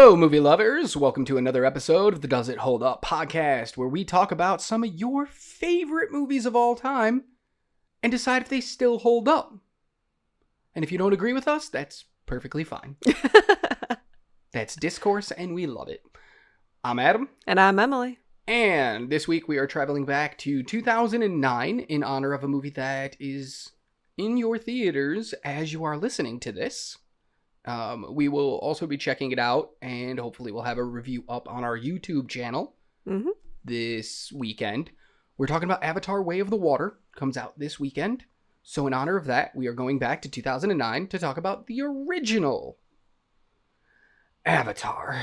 Hello, movie lovers. Welcome to another episode of the Does It Hold Up podcast, where we talk about some of your favorite movies of all time and decide if they still hold up. And if you don't agree with us, that's perfectly fine. That's discourse, and we love it. I'm Adam. And I'm Emily. And this week we are traveling back to 2009 in honor of a movie that is in your theaters as you are listening to this. We will also be checking it out, and hopefully we'll have a review up on our YouTube channel this weekend. We're talking about Avatar: Way of the Water. Comes out this weekend. So in honor of that, we are going back to 2009 to talk about the original Avatar.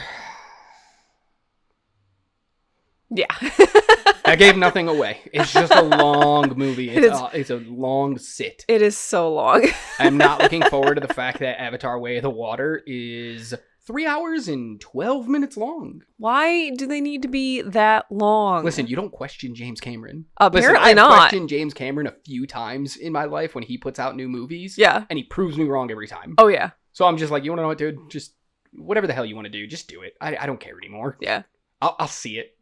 Yeah. I gave nothing away. It's just a long movie. It's a long sit. It is so long. I'm not looking forward to the fact that Avatar: Way of the Water is 3 hours and 12 minutes long. Why do they need to be that long? Listen, you don't question James Cameron. Apparently I've not. questioned James Cameron a few times in my life when he puts out new movies. Yeah. And he proves me wrong every time. Oh, yeah. So I'm just like, you want to know what, dude? Just whatever the hell you want to do, just do it. I don't care anymore. Yeah. I'll see it.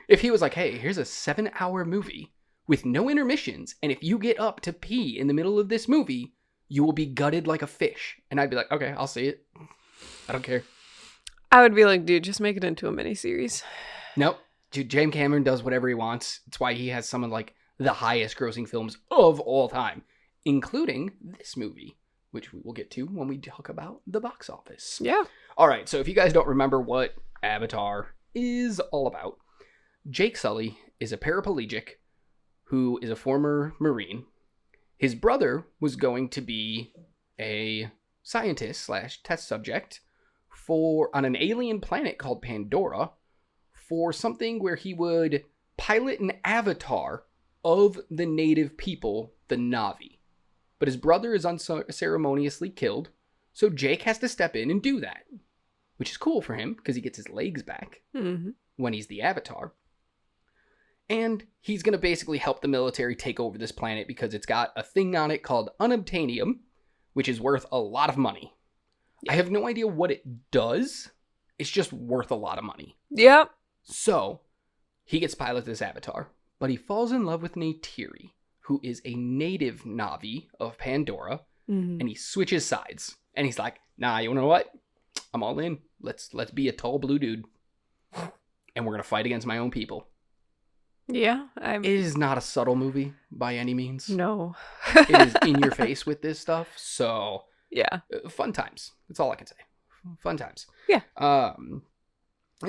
If he was like, hey, here's a 7-hour movie with no intermissions, and if you get up to pee in the middle of this movie, you will be gutted like a fish. And I'd be like, okay, I'll see it. I don't care. I would be like, dude, just make it into a miniseries. Nope. Dude, James Cameron does whatever he wants. It's why he has some of like the highest grossing films of all time, including this movie, which we will get to when we talk about the box office. Yeah. All right, so if you guys don't remember what Avatar is all about, Jake Sully is a paraplegic who is a former Marine. His brother was going to be a scientist / test subject on an alien planet called Pandora for something where he would pilot an avatar of the native people, the Na'vi. But his brother is unceremoniously killed, so Jake has to step in and do that, which is cool for him because he gets his legs back when he's the avatar. And he's going to basically help the military take over this planet because it's got a thing on it called unobtainium, which is worth a lot of money. Yeah. I have no idea what it does. It's just worth a lot of money. Yep. So he gets piloted this avatar, but he falls in love with Neyteri, who is a native Na'vi of Pandora, and he switches sides. And he's like, nah, you know what? I'm all in. Let's be a tall blue dude, and we're going to fight against my own people. Yeah. It is not a subtle movie by any means. No. It is in your face with this stuff. So yeah. Fun times. That's all I can say. Fun times. Yeah. And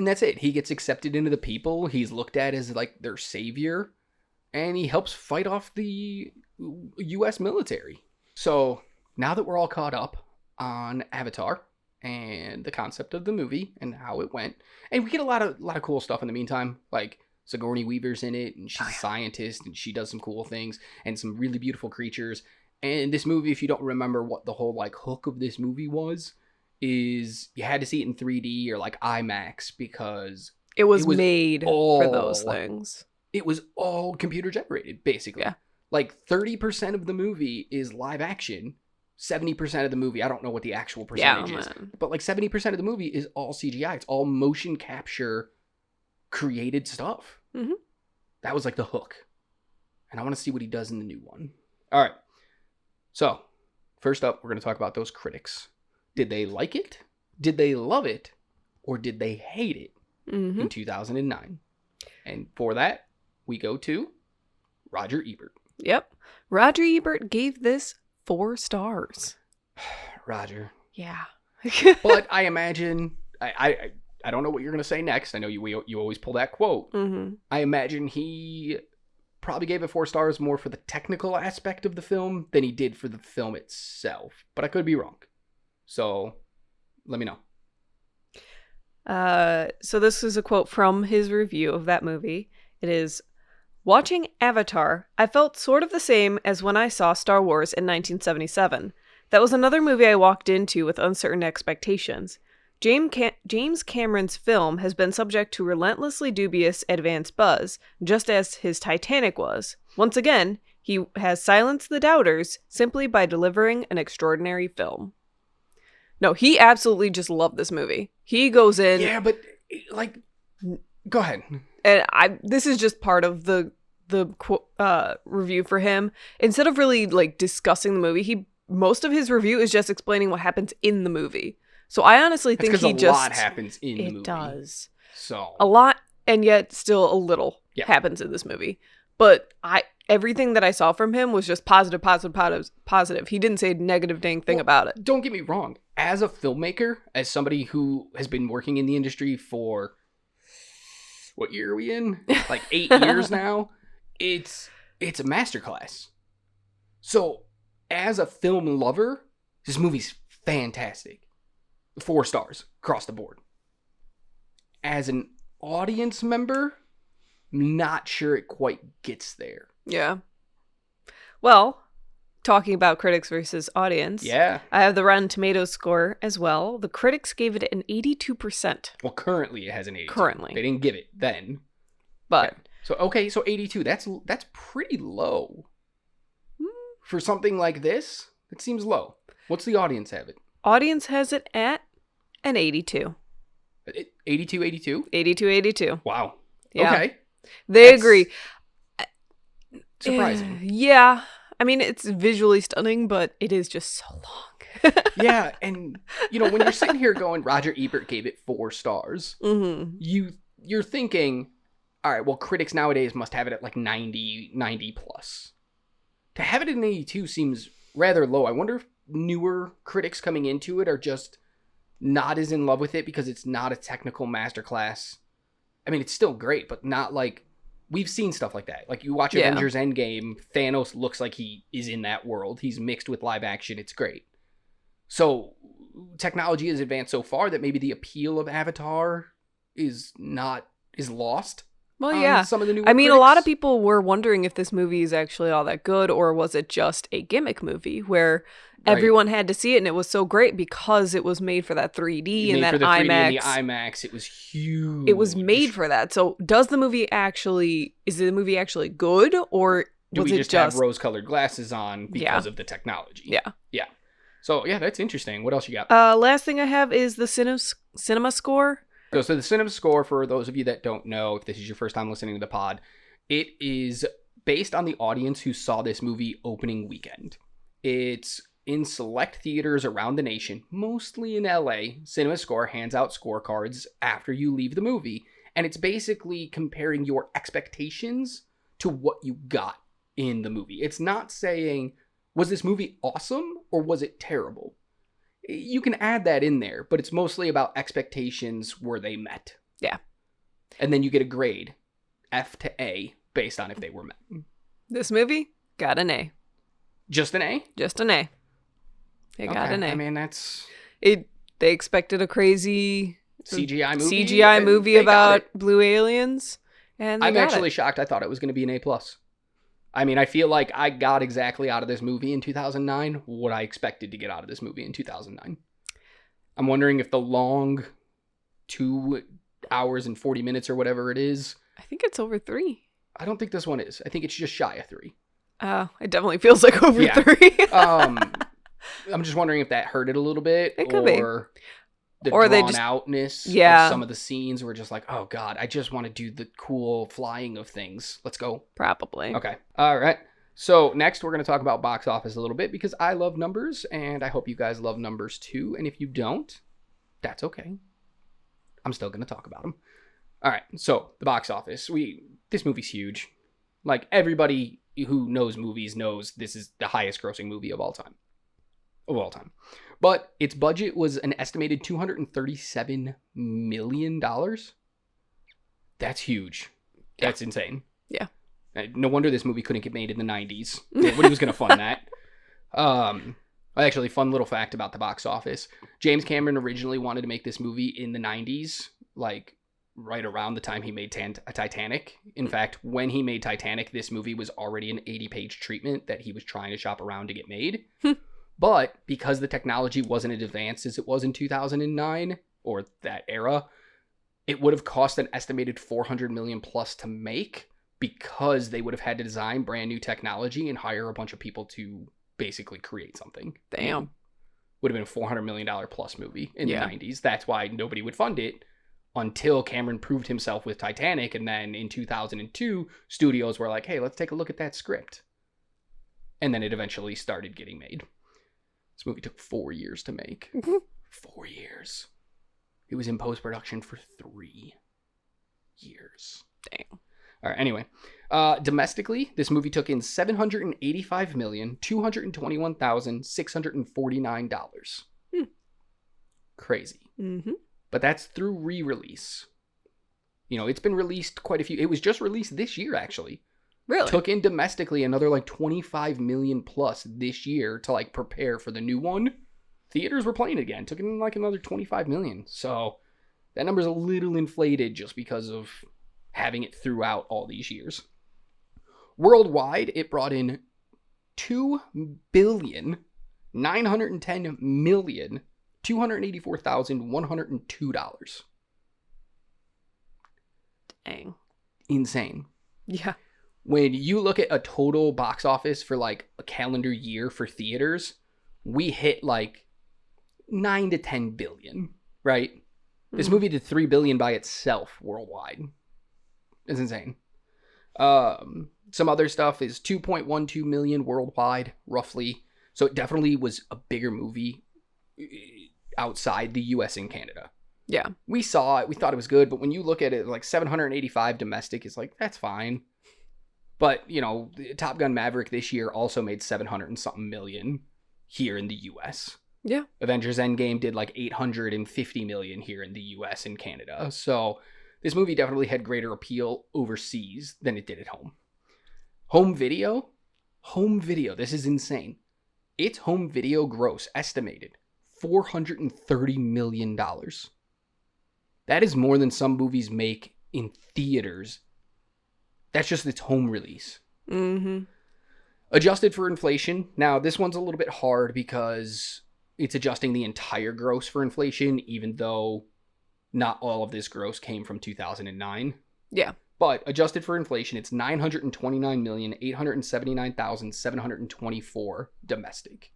that's it. He gets accepted into the people. He's looked at as like their savior, and he helps fight off the U.S. military. So now that we're all caught up on Avatar and the concept of the movie and how it went, and we get a lot of cool stuff in the meantime, like Sigourney Weaver's in it, and she's a scientist, and she does some cool things, and some really beautiful creatures. And this movie, if you don't remember what the whole like hook of this movie was, is you had to see it in 3D or like IMAX because it was made for those things. It was all computer generated, basically. Yeah. Like 30% of the movie is live action. 70% of the movie, I don't know what the actual percentage is, but like 70% of the movie is all CGI. It's all motion capture created stuff. That was like the hook. And I want to see what he does in the new one. All right. So, first up, we're going to talk about those critics. Did they like it? Did they love it? Or did they hate it in 2009? And for that, we go to Roger Ebert. Yep. Roger Ebert gave this 4 stars. Roger. Yeah. But I imagine, I don't know what you're going to say next. I know you always pull that quote. I imagine he probably gave it 4 stars more for the technical aspect of the film than he did for the film itself. But I could be wrong. So let me know. So this is a quote from his review of that movie. It is, "Watching Avatar, I felt sort of the same as when I saw Star Wars in 1977. That was another movie I walked into with uncertain expectations. James Cameron's film has been subject to relentlessly dubious advance buzz, just as his Titanic was. Once again, he has silenced the doubters simply by delivering an extraordinary film." No, he absolutely just loved this movie. He goes in. Yeah, but like, go ahead. And this is just part of the review for him. Instead of really like discussing the movie, most of his review is just explaining what happens in the movie. So I honestly think a lot happens in the movie. It does. So a lot, and yet still a little happens in this movie. But everything that I saw from him was just positive. He didn't say a negative dang thing about it. Don't get me wrong. As a filmmaker, as somebody who has been working in the industry for, what year are we in? Like 8 years now. It's a masterclass. So, as a film lover, this movie's fantastic. 4 stars across the board. As an audience member, not sure it quite gets there. Yeah. Well, talking about critics versus audience. Yeah. I have the Rotten Tomatoes score as well. The critics gave it an 82%. Well, currently it has an 82. Currently. They didn't give it then. But. Okay, so 82. That's pretty low. For something like this, it seems low. What's the audience have it? Audience has it at an 82. 82? 82. Wow. Yeah. Okay. That's agree. Surprising. Yeah. I mean, it's visually stunning, but it is just so long. Yeah, and when you're sitting here going, Roger Ebert gave it 4 stars, you're thinking, all right, well, critics nowadays must have it at like 90 plus. To have it at an 82 seems rather low. I wonder if newer critics coming into it are just not as in love with it because it's not a technical masterclass. I mean, it's still great, but not like... We've seen stuff like that. Like, you watch Avengers Endgame, Thanos looks like he is in that world. He's mixed with live action. It's great. So, technology has advanced so far that maybe the appeal of Avatar is lost. Well, yeah. Some of the newer I mean, critics. A lot of people were wondering if this movie is actually all that good, or was it just a gimmick movie where everyone had to see it and it was so great because it was made for that 3D and that for the IMAX. 3D and the IMAX, it was huge. It was made for that. So, is the movie actually good, or do was we it just have rose-colored glasses on because of the technology? Yeah. Yeah. So, yeah, that's interesting. What else you got? Last thing I have is the cinema score. So the cinema score, for those of you that don't know, if this is your first time listening to the pod, it is based on the audience who saw this movie opening weekend. It's in select theaters around the nation, mostly in LA. Cinema Score hands out scorecards after you leave the movie, and it's basically comparing your expectations to what you got in the movie. It's not saying, was this movie awesome or was it terrible? You can add that in there, but it's mostly about expectations, were they met? Yeah. And then you get a grade, F to A, based on if they were met. This movie got an A. Just an A? Just an A. It got an A. I mean, that's... They expected a crazy... CGI movie about blue aliens, and I'm actually shocked. I thought it was going to be an A+. I mean, I feel like I got exactly out of this movie in 2009 what I expected to get out of this movie in 2009. I'm wondering if the long 2 hours and 40 minutes or whatever it is... I think it's over 3. I don't think this one is. I think it's just shy of 3. It definitely feels like over 3. I'm just wondering if that hurt it a little bit. It could be. The or drawn-outness of some of the scenes were just like, oh, God, I just want to do the cool flying of things. Let's go. Probably. Okay. All right. So next, we're going to talk about box office a little bit because I love numbers, and I hope you guys love numbers too. And if you don't, that's okay. I'm still going to talk about them. All right. So the box office. This movie's huge. Like, everybody who knows movies knows this is the highest grossing movie of all time. But its budget was an estimated $237 million. That's huge. That's insane. Yeah. No wonder this movie couldn't get made in the 90s. Nobody was going to fund that. Actually, fun little fact about the box office. James Cameron originally wanted to make this movie in the 90s, like right around the time he made Titanic. In fact, when he made Titanic, this movie was already an 80-page treatment that he was trying to shop around to get made. But because the technology wasn't as advanced as it was in 2009, or that era, it would have cost an estimated $400 million plus to make, because they would have had to design brand new technology and hire a bunch of people to basically create something. Damn. would have been a $400 million plus movie in the Yeah. 90s. That's why nobody would fund it until Cameron proved himself with Titanic. And then in 2002, studios were like, hey, let's take a look at that script. And then it eventually started getting made. This movie took 4 years to make. 4 years. It was in post-production for 3 years. Dang. All right, anyway. Domestically, this movie took in $785,221,649. Crazy. Mm-hmm. But that's through re-release. You know, it's been released quite a few. It was just released this year, actually. Really? Took in domestically another like 25 million plus this year to like prepare for the new one. Theaters were playing it again. Took in like another 25 million. So that number's a little inflated just because of having it throughout all these years. Worldwide, it brought in $2,910,284,102. Dang. Insane. Yeah. When you look at a total box office for like a calendar year for theaters, we hit like 9 to 10 billion, right? This movie did 3 billion by itself worldwide. It's insane. Some other stuff is 2.12 million worldwide, roughly. So it definitely was a bigger movie outside the US and Canada. Yeah. We saw it, we thought it was good, but when you look at it, like 785 domestic is like, that's fine. But, you know, Top Gun Maverick this year also made 700 and something million here in the US. Yeah. Avengers Endgame did like 850 million here in the US and Canada. So this movie definitely had greater appeal overseas than it did at home. Home video, this is insane. Its home video gross estimated $430 million. That is more than some movies make in theaters. That's just its home release. Mm-hmm. Adjusted for inflation. Now, this one's a little bit hard because it's adjusting the entire gross for inflation, even though not all of this gross came from 2009. Yeah. But adjusted for inflation, it's $929,879,724 domestic.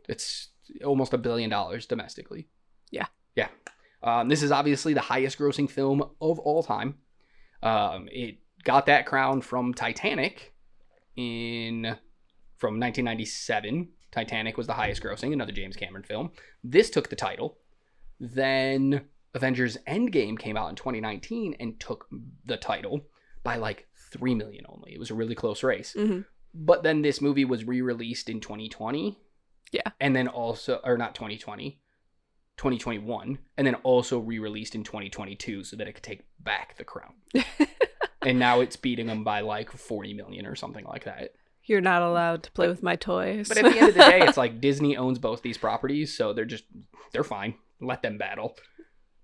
It's almost $1 billion domestically. Yeah. Yeah. This is obviously the highest grossing film of all time. It got that crown from Titanic from 1997. Titanic was the highest grossing, another James Cameron film. This took the title. Then Avengers Endgame came out in 2019 and took the title by like 3 million only. It was a really close race. Mm-hmm. But then this movie was re-released in 2020. Yeah. And then also, or not 2020, 2021. And then also re-released in 2022 so that it could take back the crown. And now it's beating them by like 40 million or something like that. You're not allowed to play with my toys. But at the end of the day, it's like Disney owns both these properties, so they're fine. Let them battle.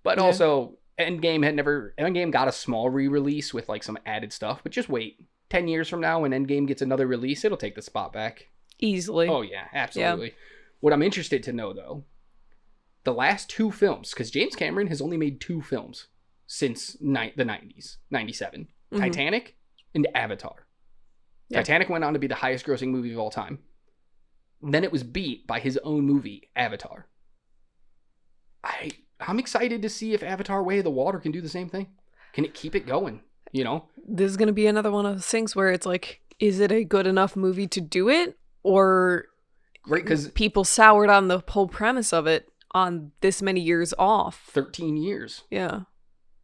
But Yeah. also, Endgame got a small re-release with like some added stuff, but just wait. 10 years from now, when Endgame gets another release, it'll take the spot back. Easily. Oh yeah, absolutely. What I'm interested to know though, the last 2 films, because James Cameron has only made 2 films since the 90s, 97. Mhm. Titanic and Avatar. Yeah. Titanic went on to be the highest grossing movie of all time. Then it was beat by his own movie, Avatar. I'm excited to see if Avatar Way of the Water can do the same thing. Can it keep it going? You know? This is going to be another one of those things where it's like, is it a good enough movie to do it? Or Right, because people soured on the whole premise of it on this many years off. 13 years. Yeah.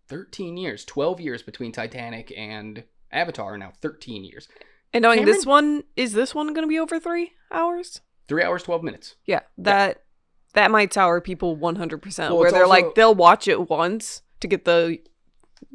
13 years. 12 years between Titanic and Avatar, now 13 years. And knowing Cameron- is this one going to be over 3 hours? 3 hours, 12 minutes. Yeah. That might sour people 100%. Well, where it's they're also- like, they'll watch it once to get the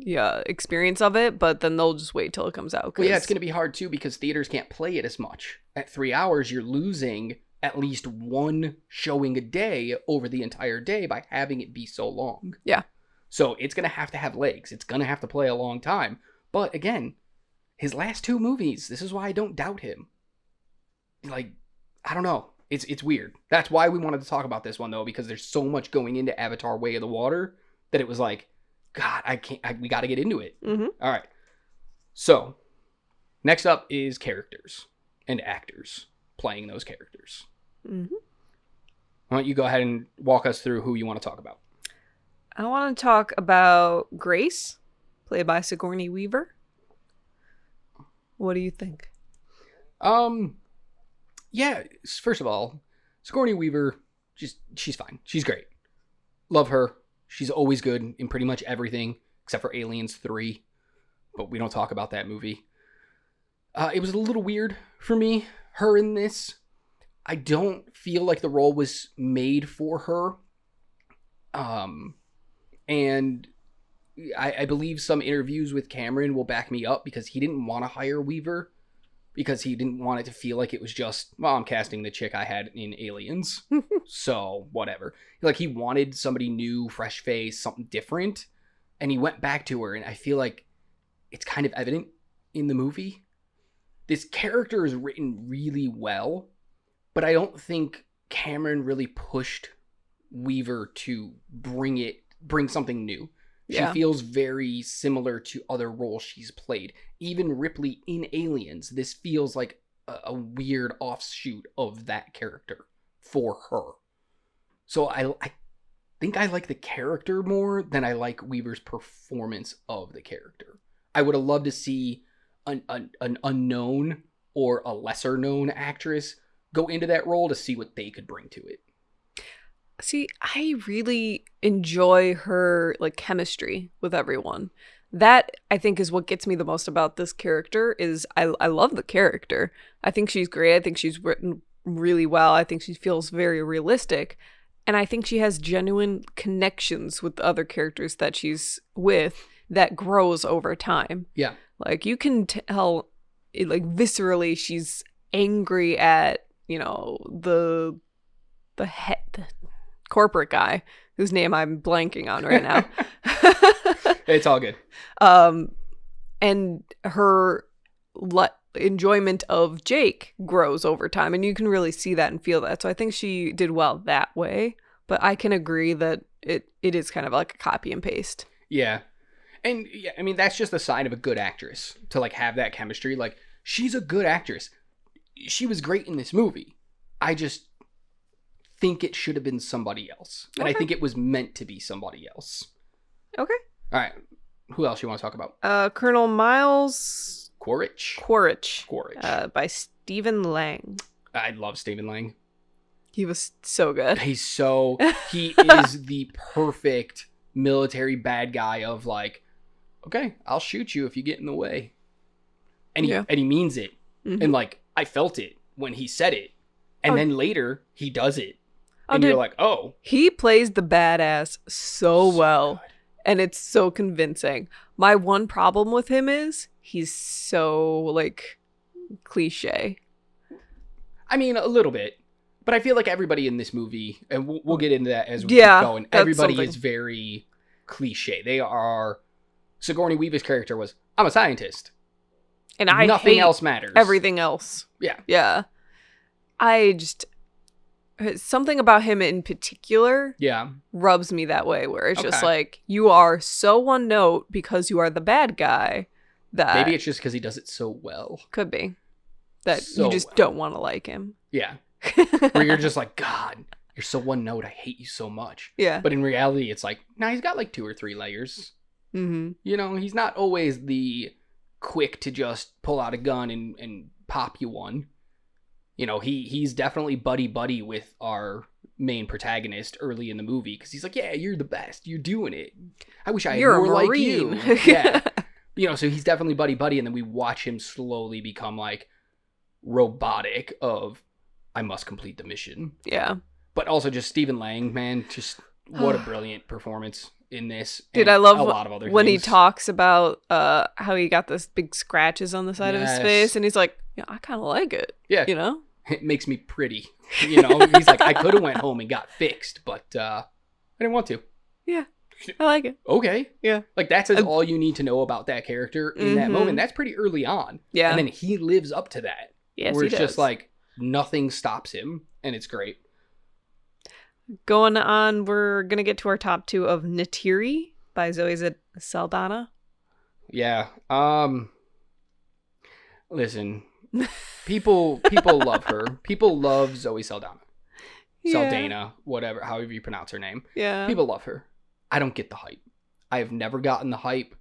experience of it, but then they'll just wait till it comes out. Well, yeah, it's going to be hard too because theaters can't play it as much. At 3 hours, you're losing at least one showing a day over the entire day by having it be so long. Yeah. So it's going to have legs. It's going to have to play a long time. But again, his last 2 movies, this is why I don't doubt him. Like, I don't know. It's weird. That's why we wanted to talk about this one, though, because there's so much going into Avatar Way of the Water that it was like, God, we got to get into it. Mm-hmm. All right. So, next up is characters and actors playing those characters. Mm-hmm. Why don't you go ahead and walk us through who you want to talk about? I want to talk about Grace, played by Sigourney Weaver. What do you think? Yeah, first of all, Sigourney Weaver, she's fine. She's great. Love her. She's always good in pretty much everything except for Aliens 3, but we don't talk about that movie. It was a little weird for me, her in this. I don't feel like the role was made for her. And I believe some interviews with Cameron will back me up because he didn't want to hire Weaver because he didn't want it to feel like it was just, well, I'm casting the chick I had in Aliens. So whatever. Like he wanted somebody new, fresh face, something different. And he went back to her. And I feel like it's kind of evident in the movie. This character is written really well, but I don't think Cameron really pushed Weaver to bring something new. She feels very similar to other roles she's played. Even Ripley in Aliens, this feels like a weird offshoot of that character for her. So I think I like the character more than I like Weaver's performance of the character. I would have loved to see an unknown or a lesser known actress go into that role to see what they could bring to it. See, I really enjoy her like chemistry with everyone. That I think is what gets me the most about this character is I love the character. I think she's great. I think she's written really well. I think she feels very realistic. And I think she has genuine connections with the other characters that she's with that grows over time. Yeah. Like you can tell like viscerally she's angry at, you know, the corporate guy whose name I'm blanking on right now. It's all good. And her enjoyment of Jake grows over time, and you can really see that and feel that. So I think she did well that way, but I can agree that it is kind of like a copy and paste. Yeah. And yeah, I mean, that's just a sign of a good actress to like have that chemistry. Like she's a good actress. She was great in this movie. I just think it should have been somebody else. And I think it was meant to be somebody else. Okay. All right. Who else you want to talk about? Colonel Miles Quaritch. By Stephen Lang. I love Stephen Lang. He was so good. He is the perfect military bad guy of like, okay, I'll shoot you if you get in the way. And he means it. Mm-hmm. And like, I felt it when he said it. And then later he does it. And you're like, oh. He plays the badass so well. Good. And it's so convincing. My one problem with him is he's so, like, cliche. I mean, a little bit. But I feel like everybody in this movie, and we'll get into that as we keep going, everybody is very cliche. They are... Sigourney Weaver's character was, I'm a scientist. And nothing else matters. Everything else. Yeah. Yeah. Something about him in particular rubs me that way, where it's just like, you are so one note because you are the bad guy that... Maybe it's just because he does it so well. Could be. That you just don't want to like him. Yeah. Where you're just like, God, you're so one note, I hate you so much. Yeah. But in reality, it's like, he's got like 2 or 3 layers. Mm-hmm. You know, he's not always the quick to just pull out a gun and pop you one. You know, he's definitely buddy with our main protagonist early in the movie because he's like, yeah, you're the best. You're doing it. I wish I had more like you. Yeah. You know, so he's definitely buddy and then we watch him slowly become like robotic of I must complete the mission. Yeah. But also just Stephen Lang, man, just what a brilliant performance in this. Dude, I love a lot of other when things. He talks about how he got this big scratches on the side of his face and he's like, yeah, I kind of like it. Yeah. You know? It makes me pretty. You know, he's like, I could have went home and got fixed, but I didn't want to. Yeah. I like it. Okay. Yeah. Like that's all you need to know about that character in that moment. That's pretty early on. Yeah. And then he lives up to that. Yes, where he it's does. Just like nothing stops him and it's great. Going on, we're going to get to our top 2 of Neyteri by Zoe Saldana. Yeah. Listen, people love her. People love Zoe Saldana. Yeah. Saldana, whatever, however you pronounce her name. Yeah. People love her. I don't get the hype. I have never gotten the hype.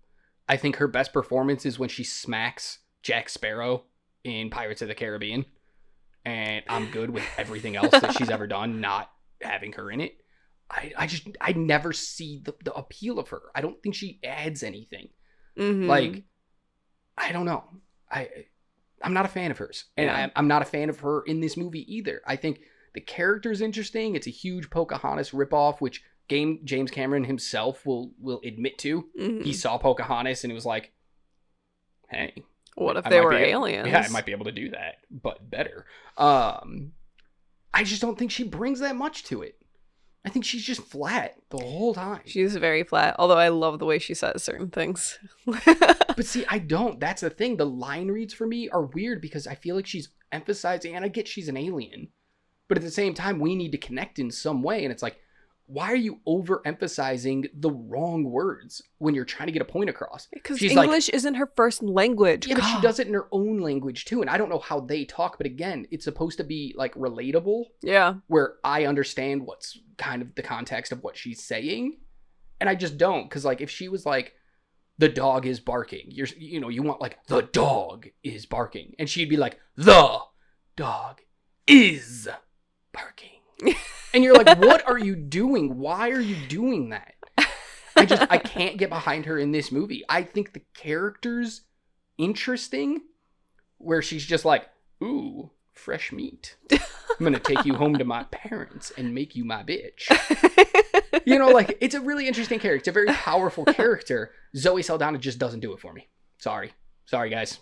I think her best performance is when she smacks Jack Sparrow in Pirates of the Caribbean. And I'm good with everything else that she's ever done, not having her in it. I never see the appeal of her. I don't think she adds anything. Mm-hmm. Like, I don't know. I'm not a fan of hers. And Yeah. I'm not a fan of her in this movie either. I think the character's interesting. It's a huge Pocahontas ripoff, which James Cameron himself will admit to. Mm-hmm. He saw Pocahontas and it was like, hey. What if they were aliens? Yeah, I might be able to do that, but better. I just don't think she brings that much to it. I think she's just flat the whole time. She's very flat, although I love the way she says certain things. But see, I don't. That's the thing. The line reads for me are weird because I feel like she's emphasizing, and I get she's an alien, but at the same time, we need to connect in some way. And it's like, why are you overemphasizing the wrong words when you're trying to get a point across? Because She's English isn't her first language. Yeah, but she God. does it in her own language too. And I don't know how they talk, but again, it's supposed to be like relatable. Yeah. Where I understand what's kind of the context of what she's saying. And I just don't. Because like if she was like, the dog is barking, you want like, the dog is barking. And she'd be like, the dog is barking. And you're like, what are you doing? Why are you doing that? I can't get behind her in this movie. I think the character's interesting, where she's just like, ooh, fresh meat. I'm going to take you home to my parents and make you my bitch. Like, it's a really interesting character. It's a very powerful character. Zoe Saldana just doesn't do it for me. Sorry, guys.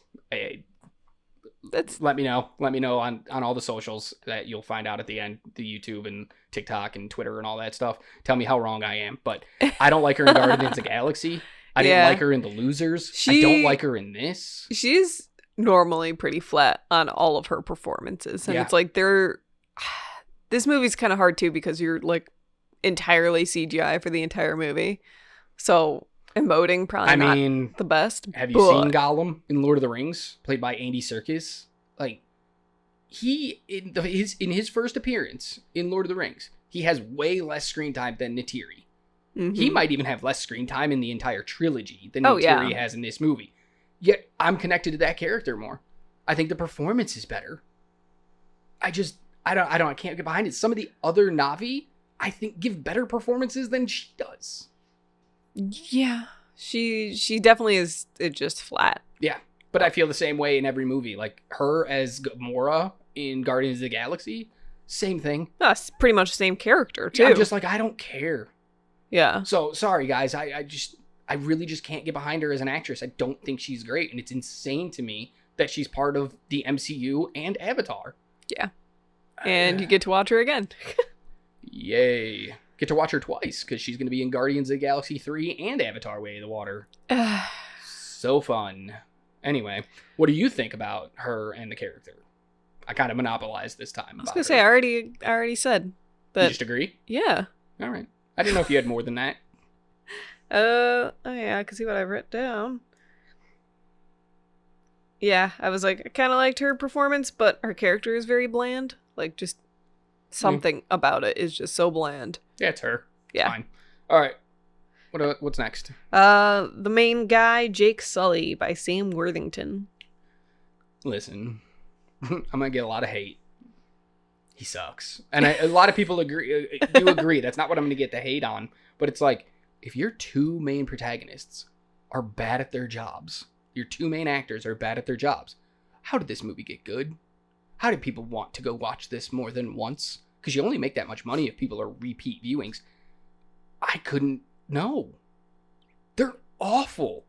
Let me know on all the socials that you'll find out at the end, the YouTube and TikTok and Twitter and all that stuff. Tell me how wrong I am, but I don't like her in Guardians of the Galaxy. I didn't like her in The Losers. I don't like her in this. She's normally pretty flat on all of her performances, and it's like this movie's kind of hard too because you're like entirely CGI for the entire movie, so emoting probably not the best. Have you seen Gollum in Lord of the Rings, played by Andy Serkis? Like, he in his first appearance in Lord of the Rings, he has way less screen time than Neyteri. Mm-hmm. He might even have less screen time in the entire trilogy than Neyteri has in this movie. Yet I'm connected to that character more. I think the performance is better. I can't get behind it. Some of the other Na'vi, I think, give better performances than she does. Yeah, she definitely is just flat. Yeah, but I feel the same way in every movie. Like her as Gamora in Guardians of the Galaxy, same thing. That's pretty much the same character too. Yeah, I'm just like, I don't care. Yeah. So sorry guys, I really just can't get behind her as an actress. I don't think she's great, and it's insane to me that she's part of the MCU and Avatar. Yeah, and you get to watch her again. Yay. Get to watch her twice, because she's going to be in Guardians of the Galaxy 3 and Avatar Way of the Water. So fun. Anyway, what do you think about her and the character? I kind of monopolized this time. I was going to say, I already said. But you just agree? Yeah. All right. I didn't know if you had more than that. Oh yeah, I can see what I've written down. Yeah, I was like, I kind of liked her performance, but her character is very bland. Like, just something about it is just so bland. Yeah, it's her. Yeah. It's fine. All right. What's next? The main guy, Jake Sully, by Sam Worthington. Listen, I'm gonna get a lot of hate. He sucks, and a lot of people do agree. That's not what I'm gonna get the hate on, but it's like, if your two main protagonists are bad at their jobs, your two main actors are bad at their jobs, how did this movie get good? How did people want to go watch this more than once? Because you only make that much money if people are repeat viewings. I couldn't know. They're awful.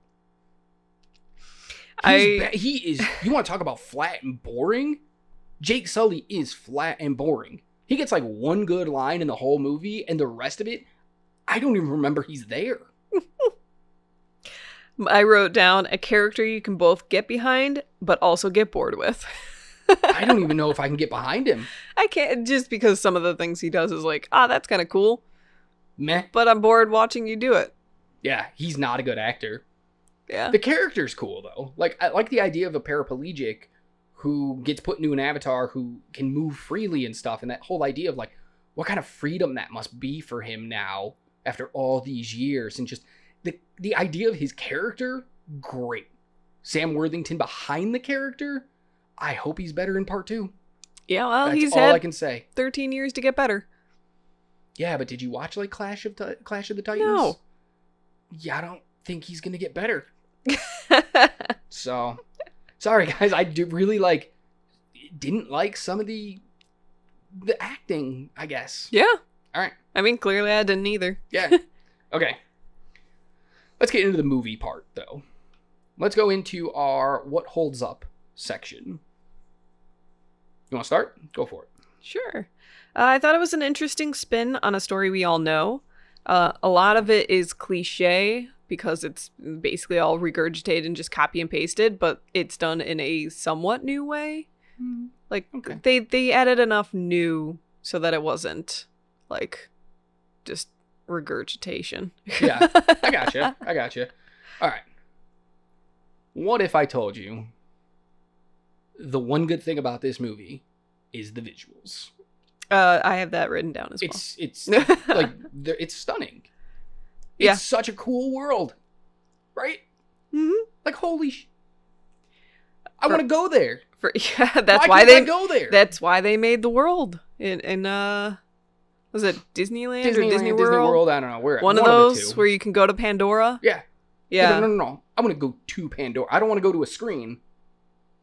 He is. You want to talk about flat and boring? Jake Sully is flat and boring. He gets like one good line in the whole movie, and the rest of it, I don't even remember he's there. I wrote down a character you can both get behind, but also get bored with. I don't even know if I can get behind him. I can't, just because some of the things he does is like, that's kind of cool. Meh. But I'm bored watching you do it. Yeah, he's not a good actor. Yeah. The character's cool, though. Like, I like the idea of a paraplegic who gets put into an avatar who can move freely and stuff, and that whole idea of, like, what kind of freedom that must be for him now after all these years. And just the idea of his character, great. Sam Worthington behind the character, I hope he's better in part 2. Yeah, well, That's he's all had I can say. 13 years to get better. Yeah, but did you watch like Clash of the Titans? No. Yeah, I don't think he's gonna get better. So, sorry guys, I didn't like some of the acting, I guess. Yeah. All right. I mean, clearly I didn't either. Yeah. Okay. Let's get into the movie part, though. Let's go into our What Holds Up section. You want to start? Go for it. Sure. I thought it was an interesting spin on a story we all know. A lot of it is cliche because it's basically all regurgitated and just copy and pasted, but it's done in a somewhat new way. Like, okay. they added enough new so that it wasn't, like, just regurgitation. Yeah, I gotcha. All right. What if I told you the one good thing about this movie is the visuals? I have that written down as well. It's like, it's stunning. Yeah. It's such a cool world, right? Mm-hmm. Like, I want to go there. That's why they go there. That's why they made the world in was it Disneyland or Disney World? Disney World, I don't know. Where one of those where you can go to Pandora? Yeah. Yeah. No. I want to go to Pandora. I don't want to go to a screen.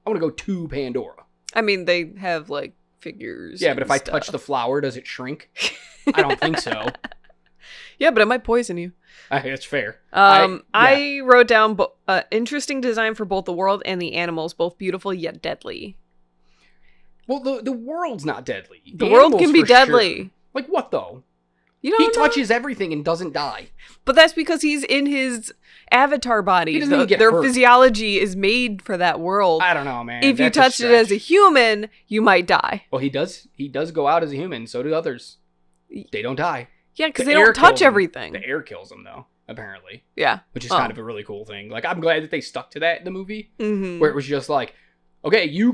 I want to go to Pandora. I mean, they have like figures. Yeah, but if I touch the flower, does it shrink? I don't think so. Yeah, but it might poison you. It's fair. I wrote down interesting design for both the world and the animals, both beautiful yet deadly. Well, the world's not deadly. The world can be deadly. Sure. Like what though? You don't know? Touches everything and doesn't die. But that's because he's in his avatar body. He doesn't even get their hurt. Physiology is made for that world. I don't know, man. If you touched it as a human, you might die. Well, he does go out as a human. So do others. They don't die. Yeah, because they don't touch everything. The air kills them, though, apparently. Yeah. Which is kind of a really cool thing. Like, I'm glad that they stuck to that in the movie. Mm-hmm. Where it was just like, okay, you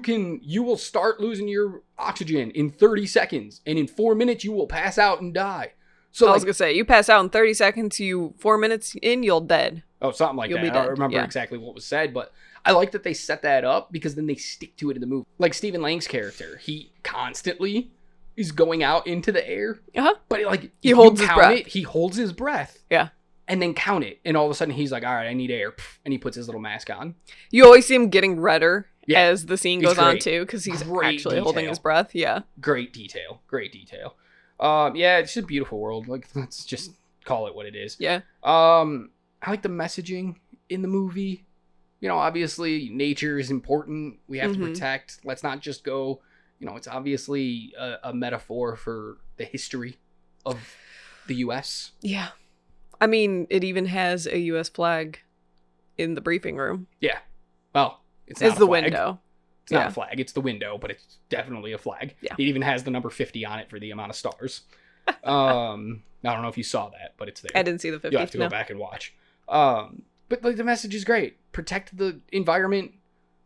will start losing your oxygen in 30 seconds. And in 4 minutes, you will pass out and die. So I was going to say, you pass out in 30 seconds, 4 minutes in, you're dead. Oh, something like that. I don't remember exactly what was said, but I like that they set that up because then they stick to it in the movie. Like Stephen Lang's character, he constantly is going out into the air. Uh-huh. But like he holds his breath. He holds his breath. Yeah. And then count it. And all of a sudden he's like, all right, I need air. And he puts his little mask on. You always see him getting redder as the scene goes on too, because he's actually holding his breath. Yeah. Great detail. Yeah, it's just a beautiful world. Like, let's just call it what it is. Yeah. I like the messaging in the movie. You know, obviously nature is important. We have to protect. Let's not just go, it's obviously a metaphor for the history of the U.S. Yeah. I mean, it even has a U.S. flag in the briefing room. Yeah. Well, it's not the window. It's not a flag. It's the window, but it's definitely a flag. Yeah. It even has the number 50 on it for the amount of stars. I don't know if you saw that, but it's there. I didn't see the 50. You'll have to go back and watch. But like the message is great. Protect the environment.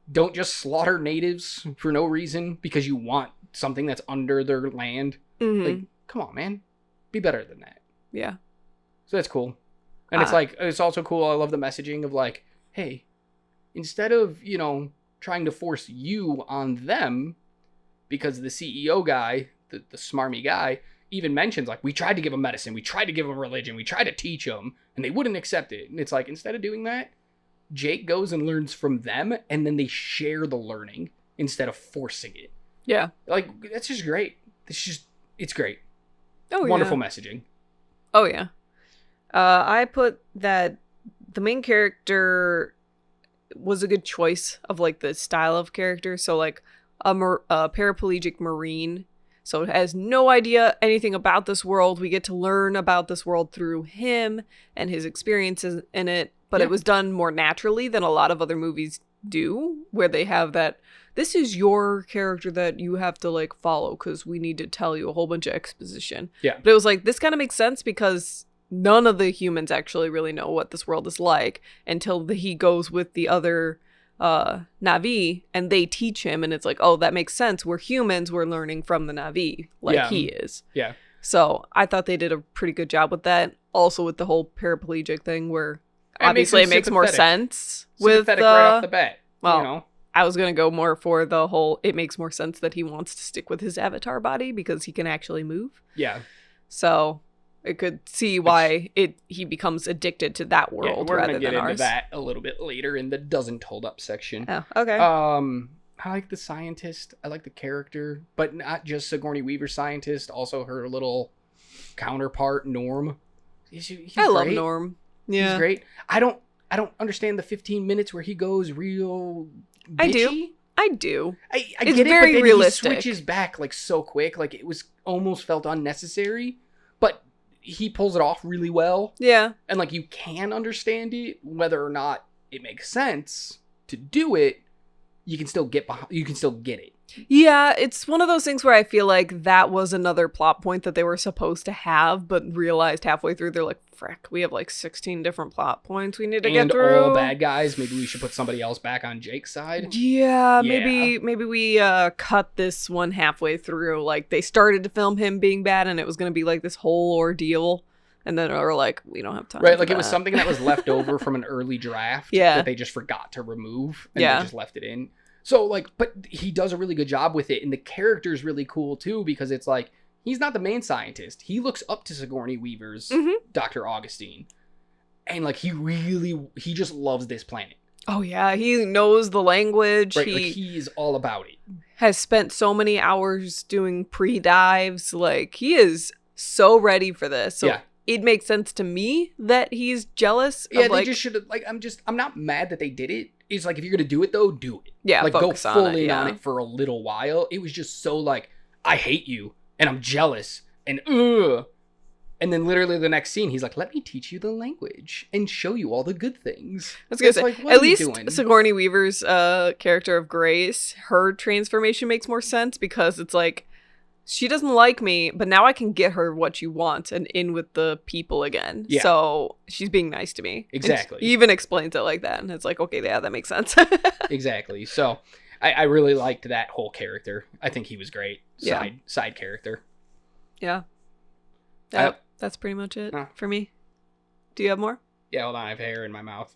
Don't just slaughter natives for no reason because you want something that's under their land. Mm-hmm. Like, come on, man. Be better than that. Yeah. So that's cool. And it's also cool. I love the messaging of like, hey, instead of, trying to force you on them, because the CEO guy, the smarmy guy, even mentions like, we tried to give them medicine, we tried to give them religion, we tried to teach them, and they wouldn't accept it. And it's like, instead of doing that, Jake goes and learns from them, and then they share the learning instead of forcing it. Yeah. Like, that's just great. It's great. Oh, Wonderful messaging. Oh, yeah. I put that the main character was a good choice of like the style of character. So like a paraplegic Marine. So it has no idea anything about this world. We get to learn about this world through him and his experiences in it. But it was done more naturally than a lot of other movies do, where they have that, this is your character that you have to like follow because we need to tell you a whole bunch of exposition. Yeah. But it was like, this kind of makes sense because none of the humans actually really know what this world is like until he goes with the other Na'vi and they teach him, and it's like, oh, that makes sense. We're humans, we're learning from the Na'vi like he is. Yeah. So I thought they did a pretty good job with that. Also with the whole paraplegic thing where And obviously it makes more sense with sympathetic right off the bat. well, You know? I was going to go more for the whole, it makes more sense that he wants to stick with his avatar body because he can actually move. Yeah. So I could see why he becomes addicted to that world we're rather gonna get than into ours. that a little bit later in the doesn't hold up section. Oh, okay. I like the scientist. I like the character, but not just Sigourney Weaver's scientist. Also her little counterpart, Norm. He's I love great. Norm. Yeah. He's great. I don't understand the 15 minutes where he goes real bitchy. I do. I It's get very it, but then realistic. he switches back like so quick. Like it was almost felt unnecessary, but he pulls it off really well. Yeah. And like you can understand it, whether or not it makes sense to do it. You can still get it. Yeah, it's one of those things where I feel like that was another plot point that they were supposed to have, but realized halfway through they're like, frick, we have like 16 different plot points we need to get through. And all bad guys. Maybe we should put somebody else back on Jake's side. Yeah, Yeah. maybe we cut this one halfway through. Like they started to film him being bad and it was going to be like this whole ordeal. And then we're like, we don't have time. Right, for like that. it was something that was left over from an early draft Yeah. that they just forgot to remove and Yeah. they just left it in. So like, but he does a really good job with it, and the character's really cool too because it's like he's not the main scientist. He looks up to Sigourney Weaver's Dr. Augustine. And like he just loves this planet. Oh yeah, he knows the language. Right, like he is all about it. Has spent so many hours doing pre-dives. Like he is so ready for this. So Yeah. it makes sense to me that he's jealous. Yeah, of, like, they just should have, like, I'm not mad that they did it. It's like, if you're going to do it, though, do it. Yeah, like, go focus on full it, in yeah. on it for a little while. It was just so, like, I hate you, and I'm jealous, and ugh. And then literally the next scene, he's like, let me teach you the language and show you all the good things. I was gonna say, like, what at are you least doing? Sigourney Weaver's character of Grace, her transformation makes more sense because it's like, she doesn't like me, but now I can get her what she wants and in with the people again. Yeah. So she's being nice to me. Exactly. And he even explains it like that. And it's like, okay, yeah, that makes sense. Exactly. So I really liked that whole character. I think he was great. Side character. Yeah. I- That's pretty much it Huh. for me. Do you have more? Yeah, hold on. I have hair in my mouth.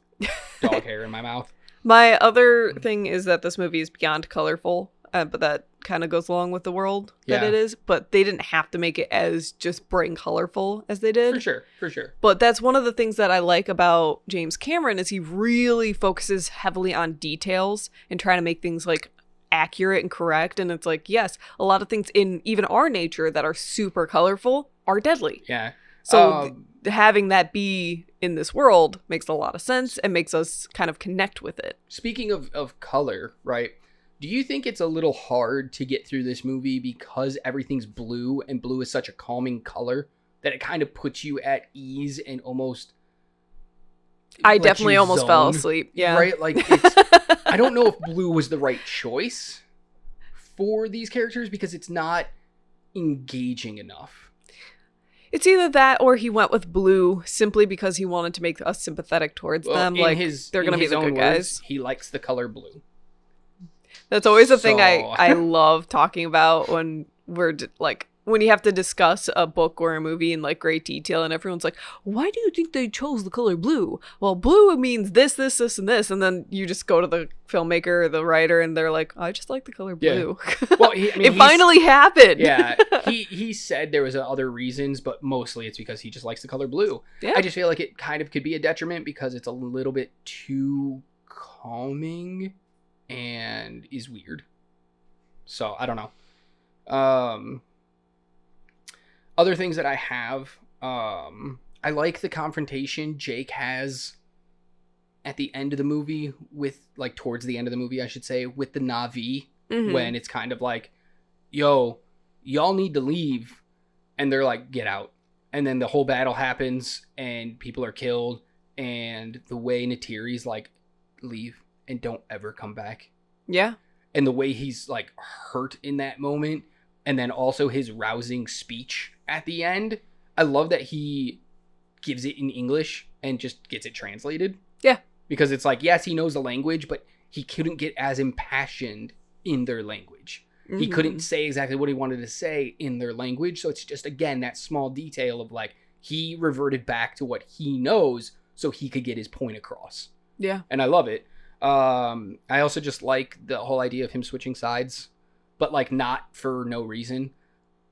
Dog hair in my mouth. My other thing is that this movie is beyond colorful, but that kind of goes along with the world that Yeah. it is. But they didn't have to make it as just bright and colorful as they did. For sure. But that's one of the things that I like about James Cameron is he really focuses heavily on details and trying to make things like accurate and correct. And it's like, yes, a lot of things in even our nature that are super colorful are deadly. Yeah. So having that be in this world makes a lot of sense and makes us kind of connect with it. Speaking of color, right? Do you think it's a little hard to get through this movie because everything's blue and blue is such a calming color that it kind of puts you at ease and almost I lets definitely you almost fell zone, asleep. Yeah. Right? Like it's I don't know if blue was the right choice for these characters because it's not engaging enough. It's either that or he went with blue simply because he wanted to make us sympathetic towards them. Like they're going to be the good guys. He likes the color blue. That's always a thing So- I love talking about when we're like when you have to discuss a book or a movie in like great detail and everyone's like, why do you think they chose the color blue? Well, blue means this, this, this, and this. And then you just go to the filmmaker or the writer and they're like, I just like the color blue. Well, it finally happened. Yeah, he said there was other reasons, but mostly it's because he just likes the color blue. Yeah. I just feel like it kind of could be a detriment because it's a little bit too calming and is weird. So I don't know. Other things that I have, I like the confrontation Jake has at the end of the movie with, like, towards the end of the movie, I should say, with the Na'vi, when it's kind of like, yo, y'all need to leave, and they're like, get out. And then the whole battle happens, and people are killed, and the way Neyteri's like, leave, and don't ever come back. Yeah. And the way he's, like, hurt in that moment, and then also his rousing speech at the end. I love that he gives it in English and just gets it translated. Yeah. Because it's like, yes, he knows the language, but he couldn't get as impassioned in their language. He couldn't say exactly what he wanted to say in their language. So it's just, again, that small detail of like, he reverted back to what he knows so he could get his point across. Yeah. And I love it. I also just like the whole idea of him switching sides, but like not for no reason.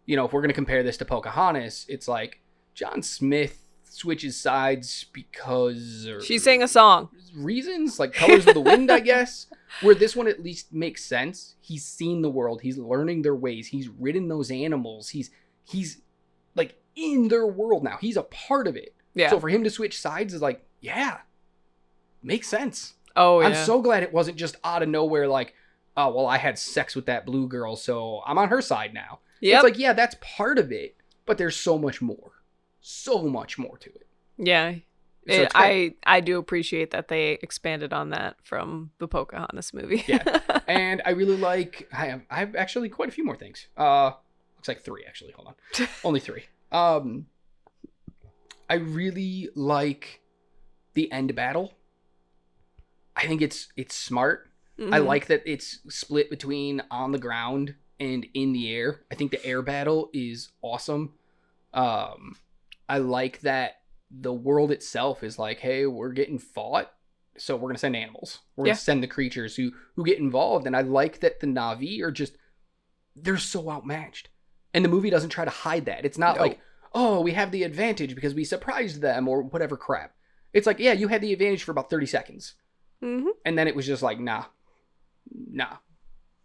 You know, if we're going to compare this to Pocahontas, it's like John Smith switches sides because she sang a song. Reasons, like Colors of the Wind, I guess. Where this one at least makes sense. He's seen the world. He's learning their ways. He's ridden those animals. He's like in their world now. He's a part of it. Yeah. So for him to switch sides is like, yeah, makes sense. Oh, yeah. I'm so glad it wasn't just out of nowhere like, oh, well, I had sex with that blue girl, so I'm on her side now. Yep. It's like, yeah, that's part of it, but there's so much more. So much more to it. Yeah. So I do appreciate that they expanded on that from the Pocahontas movie. Yeah. And I really like, I have actually quite a few more things. Looks like 3, actually. Hold on. Only 3. I really like the end battle. I think it's smart. Mm-hmm. I like that it's split between on the ground and in the air. I think the air battle is awesome. I like that the world itself is like, hey, we're getting fought, so we're going to send animals. We're going to send the creatures who get involved. And I like that the Na'vi are just, they're so outmatched. And the movie doesn't try to hide that. It's not like, oh, we have the advantage because we surprised them or whatever crap. It's like, yeah, you had the advantage for about 30 seconds. Mm-hmm. And then it was just like, nah,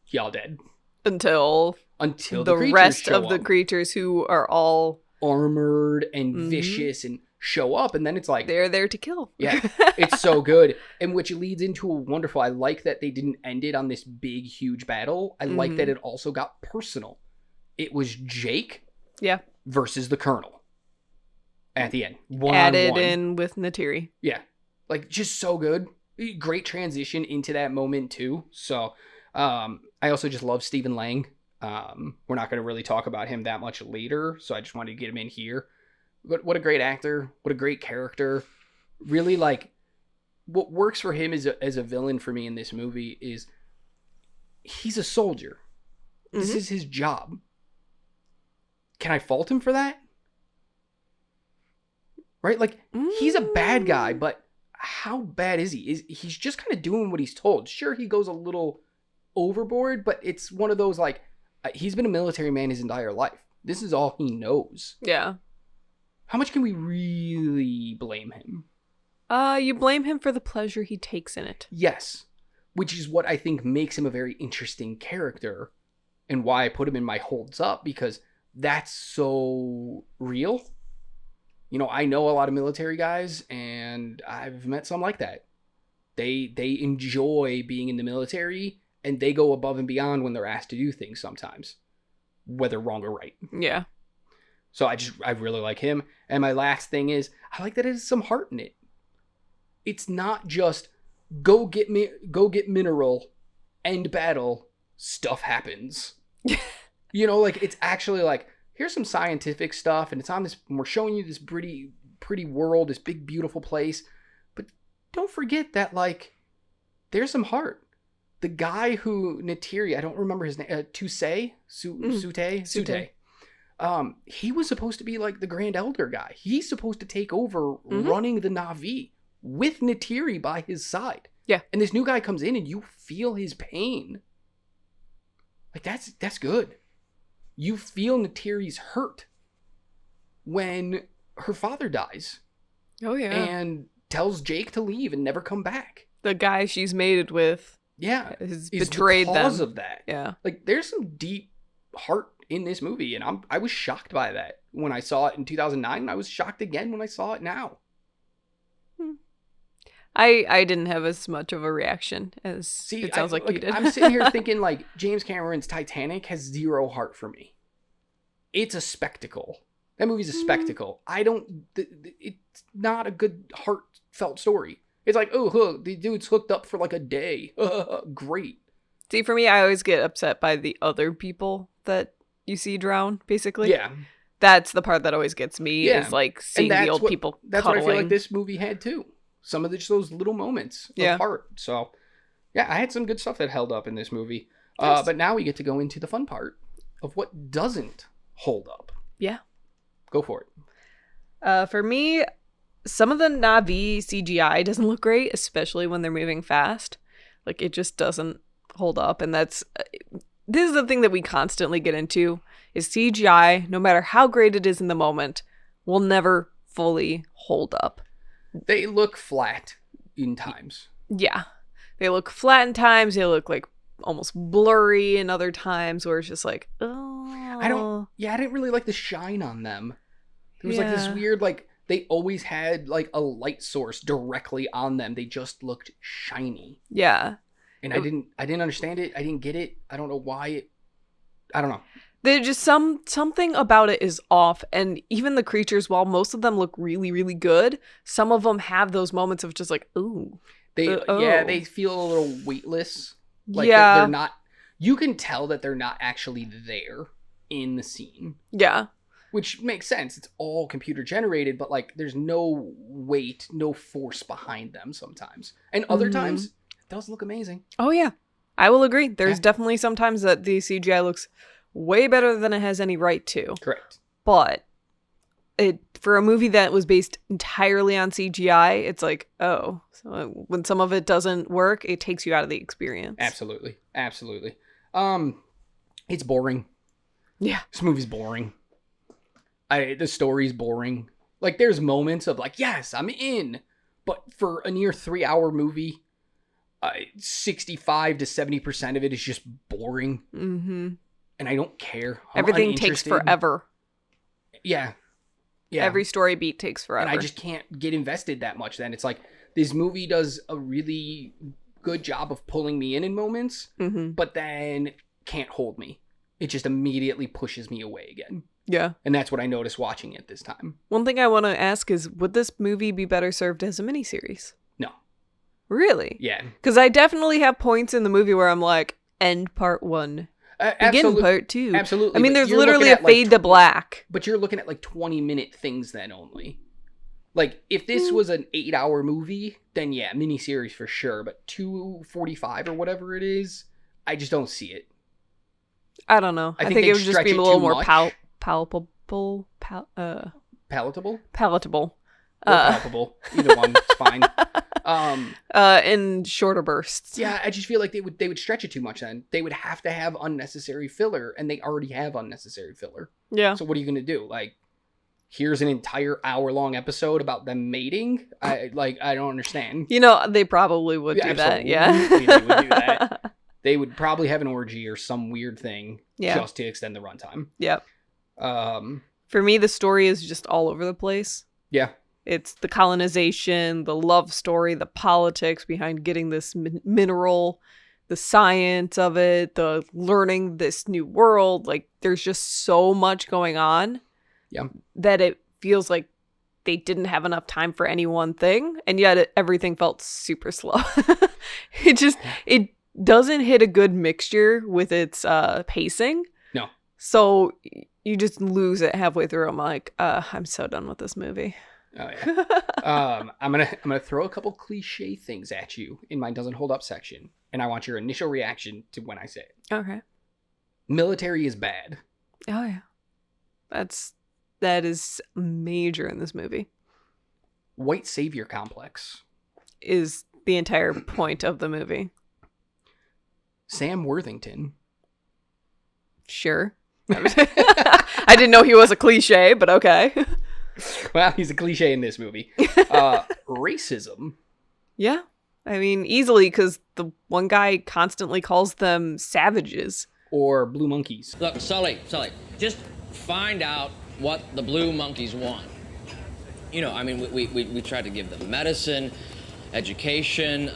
y'all dead. Until the rest of the creatures who are all armored and vicious and show up, and then it's like they're there to kill. Yeah, it's so good. And which leads into a wonderful, I like that they didn't end it on this big huge battle. I like that it also got personal. It was Jake versus the Colonel at the end, added in with Neyteri. Yeah, like just so good. Great transition into that moment too. So I also just love Stephen Lang. We're not going to really talk about him that much later, so I just wanted to get him in here. But what a great actor. What a great character. Really, like, what works for him as a villain for me in this movie is he's a soldier. This is his job. Can I fault him for that? Right? Like, he's a bad guy, but how bad is he? He's just kind of doing what he's told. Sure, he goes a little overboard, but it's one of those, like, he's been a military man his entire life. This is all he knows. Yeah. How much can we really blame him? You blame him for the pleasure he takes in it. Yes. Which is what I think makes him a very interesting character and why I put him in my holds up, because that's so real. You know, I know a lot of military guys and I've met some like that. They enjoy being in the military and they go above and beyond when they're asked to do things sometimes, whether wrong or right. Yeah. So I really like him. And my last thing is, I like that it has some heart in it. It's not just go get mineral, end battle, stuff happens. You know, like it's actually like, here's some scientific stuff and it's on this, and we're showing you this pretty world, this big beautiful place. But don't forget that, like, there's some heart. The guy who Neyteri, I don't remember his name, Sute. He was supposed to be like the Grand Elder guy. He's supposed to take over running the Na'vi with Neyteri by his side. Yeah. And this new guy comes in and you feel his pain. Like that's good. You feel Neyteri's hurt when her father dies. Oh yeah. And tells Jake to leave and never come back. The guy she's mated with. Yeah. Has betrayed them. Because of that. Yeah. Like there's some deep heart in this movie, and I was shocked by that when I saw it in 2009, and I was shocked again when I saw it now. I didn't have as much of a reaction as it sounds like you did. I'm sitting here thinking like James Cameron's Titanic has zero heart for me. It's a spectacle. That movie's a spectacle. It's not a good heartfelt story. It's like, oh, look, the dude's hooked up for like a day. Great. See, for me, I always get upset by the other people that you see drown, basically. Yeah. That's the part that always gets me, is like seeing the old people That's cuddling. what I feel like this movie had too. Some of just those little moments of heart. So, yeah, I had some good stuff that held up in this movie. Yes. But now we get to go into the fun part of what doesn't hold up. Yeah. Go for it. For me, some of the Na'vi CGI doesn't look great, especially when they're moving fast. Like, it just doesn't hold up. And this is the thing that we constantly get into, is CGI, no matter how great it is in the moment, will never fully hold up. They look flat in times. Yeah. They look flat in times. They look like almost blurry in other times, where it's just like, oh. I didn't really like the shine on them. There was like this weird, like, they always had like a light source directly on them. They just looked shiny. Yeah. And I didn't understand it. I didn't get it. I don't know why I don't know. There's just something about it is off. And even the creatures, while most of them look really, really good, some of them have those moments of just like, ooh. They feel a little weightless. Like they're not, you can tell that they're not actually there in the scene. Yeah. Which makes sense. It's all computer generated, but like there's no weight, no force behind them sometimes. And other times, it does look amazing. Oh, yeah. I will agree. There's definitely sometimes that the CGI looks way better than it has any right to. Correct. But for a movie that was based entirely on CGI, it's like, oh, so when some of it doesn't work, it takes you out of the experience. Absolutely. It's boring. Yeah. This movie's boring. The story's boring. Like, there's moments of like, yes, I'm in. But for a near 3-hour movie, 65 to 70% of it is just boring. Mm-hmm. And I don't care. Everything takes forever. Yeah. Every story beat takes forever. And I just can't get invested that much then. It's like, this movie does a really good job of pulling me in moments, but then can't hold me. It just immediately pushes me away again. Yeah. And that's what I noticed watching it this time. One thing I want to ask is, would this movie be better served as a miniseries? No. Really? Yeah. Because I definitely have points in the movie where I'm like, end part 1. Begin part 2. Absolutely. I mean, there's literally a fade to black. But you're looking at like 20-minute things then only. Like, if this was an 8-hour movie, then yeah, miniseries for sure. But 2:45 or whatever it is, I just don't see it. I don't know. I think it would just be a little more palatable. Palatable? Palatable. Palpable. Either one. It's fine. In shorter bursts. Yeah, I just feel like they would stretch it too much then. They would have to have unnecessary filler, and they already have unnecessary filler. Yeah. So what are you going to do? Like, here's an entire hour-long episode about them mating? I don't understand. You know, they probably would do that, yeah. They would do that. They would probably have an orgy or some weird thing just to extend the runtime. Yep. For me, the story is just all over the place. Yeah. It's the colonization, the love story, the politics behind getting this mineral, the science of it, the learning this new world. Like, there's just so much going on that it feels like they didn't have enough time for any one thing. And yet everything felt super slow. It doesn't hit a good mixture with its pacing. No. So you just lose it halfway through. I'm like, I'm so done with this movie. Oh yeah. I'm gonna throw a couple cliche things at you in my doesn't hold up section, and I want your initial reaction to when I say it. Okay. Military is bad. Oh yeah. That is major in this movie. White savior complex is the entire point of the movie. Sam Worthington. Sure. I didn't know he was a cliche, but okay. Well, he's a cliche in this movie. Racism. Yeah. I mean, easily, because the one guy constantly calls them savages. Or blue monkeys. Look, Sully, just find out what the blue monkeys want. You know, I mean, we try to give them medicine, education,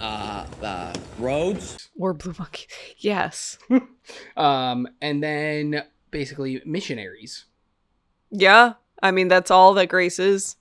roads. Or blue monkeys. Yes. And then basically missionaries. Yeah. I mean, that's all that Grace is.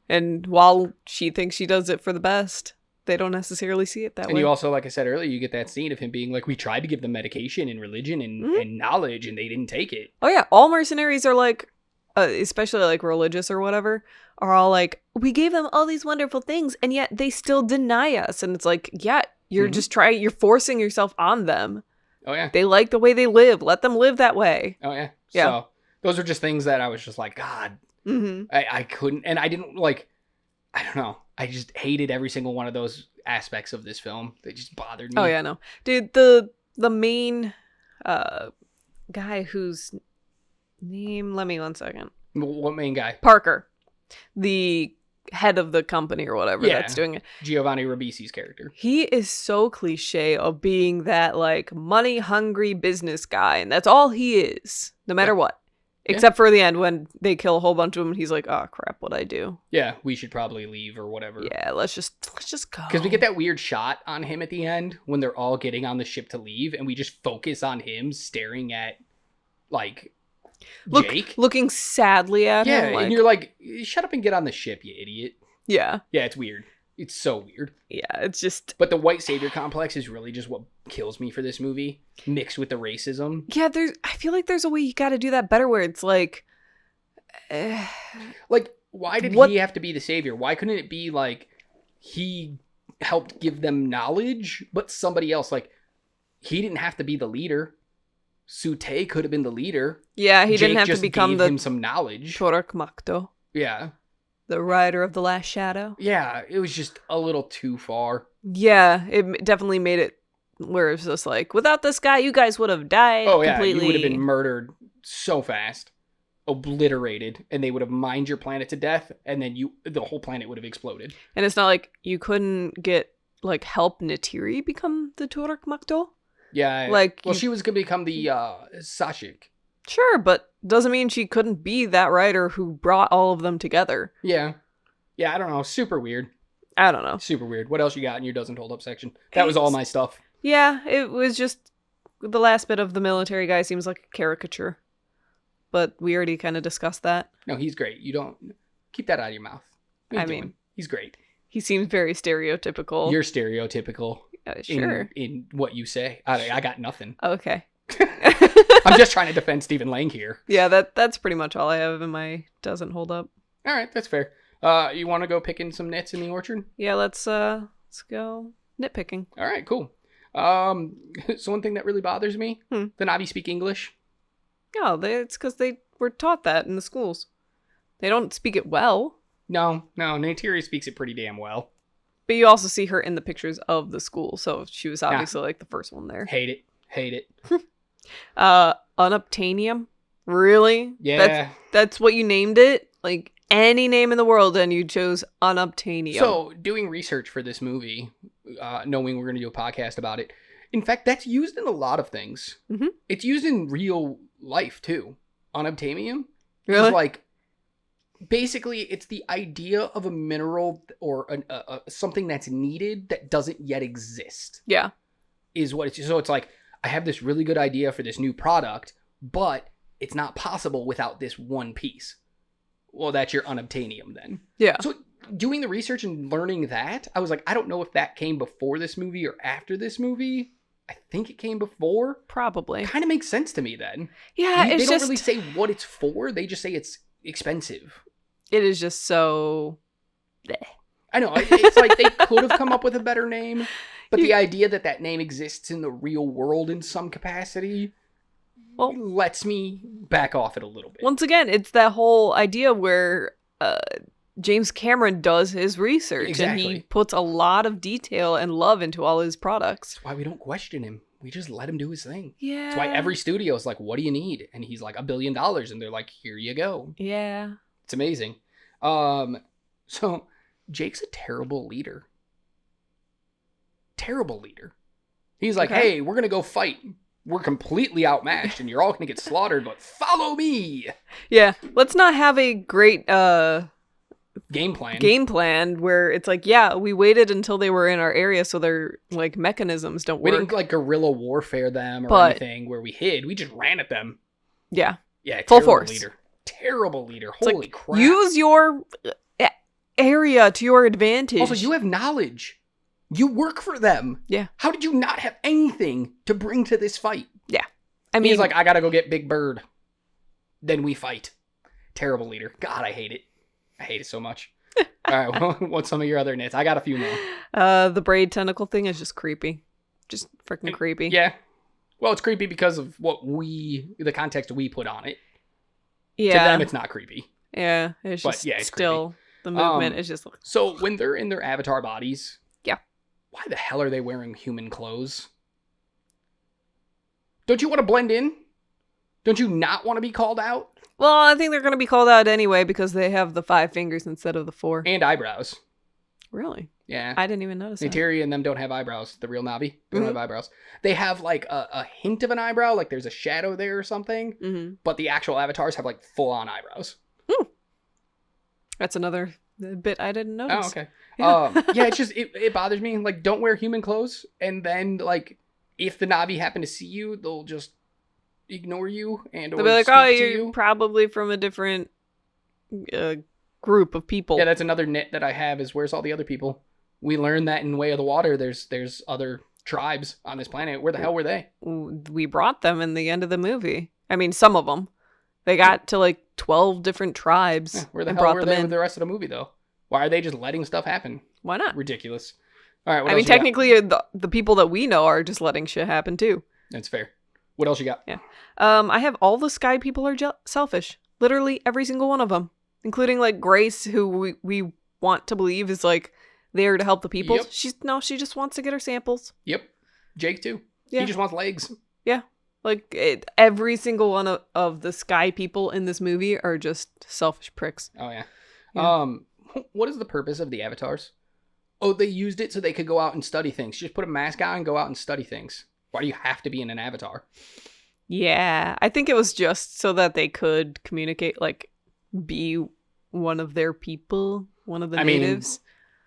And while she thinks she does it for the best, they don't necessarily see it that way. And you also, like I said earlier, you get that scene of him being like, we tried to give them medication and religion and knowledge, and they didn't take it. Oh, yeah. All mercenaries are like, especially like religious or whatever, are all like, we gave them all these wonderful things, and yet they still deny us. And it's like, yeah, you're just you're forcing yourself on them. Oh, yeah. They like the way they live. Let them live that way. Oh, yeah. Yeah. So those are just things that I was just like, God, I couldn't. And I didn't like, I don't know. I just hated every single one of those aspects of this film. They just bothered me. Oh, yeah, no. Dude, the main guy whose name, let me 1 second. What main guy? Parker. The head of the company or whatever that's doing it. Giovanni Ribisi's character. He is so cliche of being that like money hungry business guy, and that's all he is, no matter what. Except for the end when they kill a whole bunch of them, and he's like, "Oh crap, what'd I do?" Yeah, we should probably leave or whatever. Yeah, let's just go. Because we get that weird shot on him at the end when they're all getting on the ship to leave, and we just focus on him staring at like Jake looking sadly at him. Yeah, and you're like, shut up and get on the ship, you idiot. Yeah. Yeah, it's weird. It's so weird. Yeah, it's just... But the white savior complex is really just what kills me for this movie, mixed with the racism. Yeah, I feel like there's a way you gotta do that better where it's like... Like, why did he have to be the savior? Why couldn't it be like, he helped give them knowledge, but somebody else, like, he didn't have to be the leader. Sute could have been the leader. Yeah, he Jake didn't have just to become gave the him some knowledge. Torak Makto. Yeah. The rider of the last shadow. Yeah, it was just a little too far. Yeah, it definitely made it where it's just like, without this guy, you guys would have died completely. You would have been murdered so fast. Obliterated. And they would have mined your planet to death, and then the whole planet would have exploded. And it's not like you couldn't help Neyteri become the Torak Makto? Yeah. She was going to become the Sashik. Sure, but doesn't mean she couldn't be that writer who brought all of them together. Yeah. Yeah, I don't know. Super weird. I don't know. Super weird. What else you got in your doesn't hold up section? That was all my stuff. Yeah, it was just the last bit of the military guy seems like a caricature. But we already kind of discussed that. No, he's great. You don't... Keep that out of your mouth. What are you doing? He's great. He seems very stereotypical. You're stereotypical. Sure. In what you say. I got nothing. Okay. I'm just trying to defend Stephen Lang here. Yeah, that's pretty much all I have in my doesn't hold up. All right, that's fair. You want to go picking some nits in the orchard? Yeah, let's go nitpicking. All right, cool. So one thing that really bothers me, the Navi speak English. Oh, it's because they were taught that in the schools. They don't speak it well. No, Neyteri speaks it pretty damn well. But you also see her in the pictures of the school, so she was obviously like the first one there. Hate it. Unobtainium? Really? Yeah. That's what you named it? Like any name in the world, and you chose Unobtainium. So, doing research for this movie, knowing we're going to do a podcast about it, in fact, that's used in a lot of things. Mm-hmm. It's used in real life, too. Unobtainium? Really? It's like, basically, it's the idea of a mineral or something that's needed that doesn't yet exist. Yeah. Is what it's... So, it's like, I have this really good idea for this new product, but it's not possible without this one piece. Well, that's your unobtainium then. Yeah. So doing the research and learning that, I was like, I don't know if that came before this movie or after this movie. I think it came before. Probably. Kind of makes sense to me then. Yeah, they don't really say what it's for. They just say it's expensive. It is just so... bleh. I know. It's like they could have come up with a better name. But the idea that name exists in the real world in some capacity lets me back off it a little bit. Once again, it's that whole idea where James Cameron does his research. Exactly. And he puts a lot of detail and love into all his products. That's why we don't question him. We just let him do his thing. Yeah. That's why every studio is like, what do you need? And he's like, $1 billion. And they're like, here you go. Yeah. It's amazing. So Jake's a terrible leader. Terrible leader. He's like, hey, we're going to go fight. We're completely outmatched and you're all going to get slaughtered, but follow me. Yeah. Let's not have a great game plan where it's like, yeah, we waited until they were in our area so their like mechanisms don't work. We didn't like guerrilla warfare them or anything where we hid. We just ran at them. Yeah. Yeah. Full force. Leader. Terrible leader. Holy crap. Use your area to your advantage. Also, you have knowledge. You work for them. Yeah. How did you not have anything to bring to this fight? Yeah. I mean, he's like, I gotta go get Big Bird. Then we fight. Terrible leader. God, I hate it. I hate it so much. All right, well, what's some of your other nits? I got a few more. The braid tentacle thing is just creepy. Just freaking creepy. Yeah. Well, it's creepy because of the context we put on it. Yeah. To them, it's not creepy. Yeah. It's But, just yeah, it's still the movement is just. So when they're in their avatar bodies, Yeah. why the hell are they wearing human clothes? Don't you want to blend in? Don't you not want to be called out? Well, I think they're going to be called out anyway because they have the 5 fingers instead of the 4. And eyebrows. Really? Yeah. I didn't even notice that. Neyteri and them don't have eyebrows. The real Navi don't have eyebrows. They have like a hint of an eyebrow, like there's a shadow there or something. Mm-hmm. But the actual avatars have like full-on eyebrows. That's another bit I didn't notice. Oh, okay. Yeah. Yeah, it's just, it bothers me. Like, don't wear human clothes. And then, like, if the Navi happen to see you, they'll just ignore you and or They'll be like, speak oh, to you're you. probably from a different group of people. Yeah, that's another nit that I have is where's all the other people? We learned that in Way of the Water, there's other tribes on this planet. Where the hell were they? We brought them in the end of the movie. I mean, some of them. They got to like 12 different tribes. Yeah, where the and hell brought were them they in. with the rest of the movie, though? Why are they just letting stuff happen? Why not? Ridiculous. All right, what I else mean, you got? technically, the people that we know are just letting shit happen too. That's fair. What else you got? Yeah. I have all the sky people are selfish. Literally every single one of them, including like Grace, who we want to believe is like there to help the people. Yep. She just wants to get her samples. Yep. Jake, too. Yeah. He just wants legs. Yeah. Like every single one of the sky people in this movie are just selfish pricks. Oh, yeah. Yeah. What is the purpose of the avatars? Oh, they used it so they could go out and study things. Just put a mask on and go out and study things. Why do you have to be in an avatar? Yeah, I think it was just so that they could communicate, like be one of their people, one of the natives.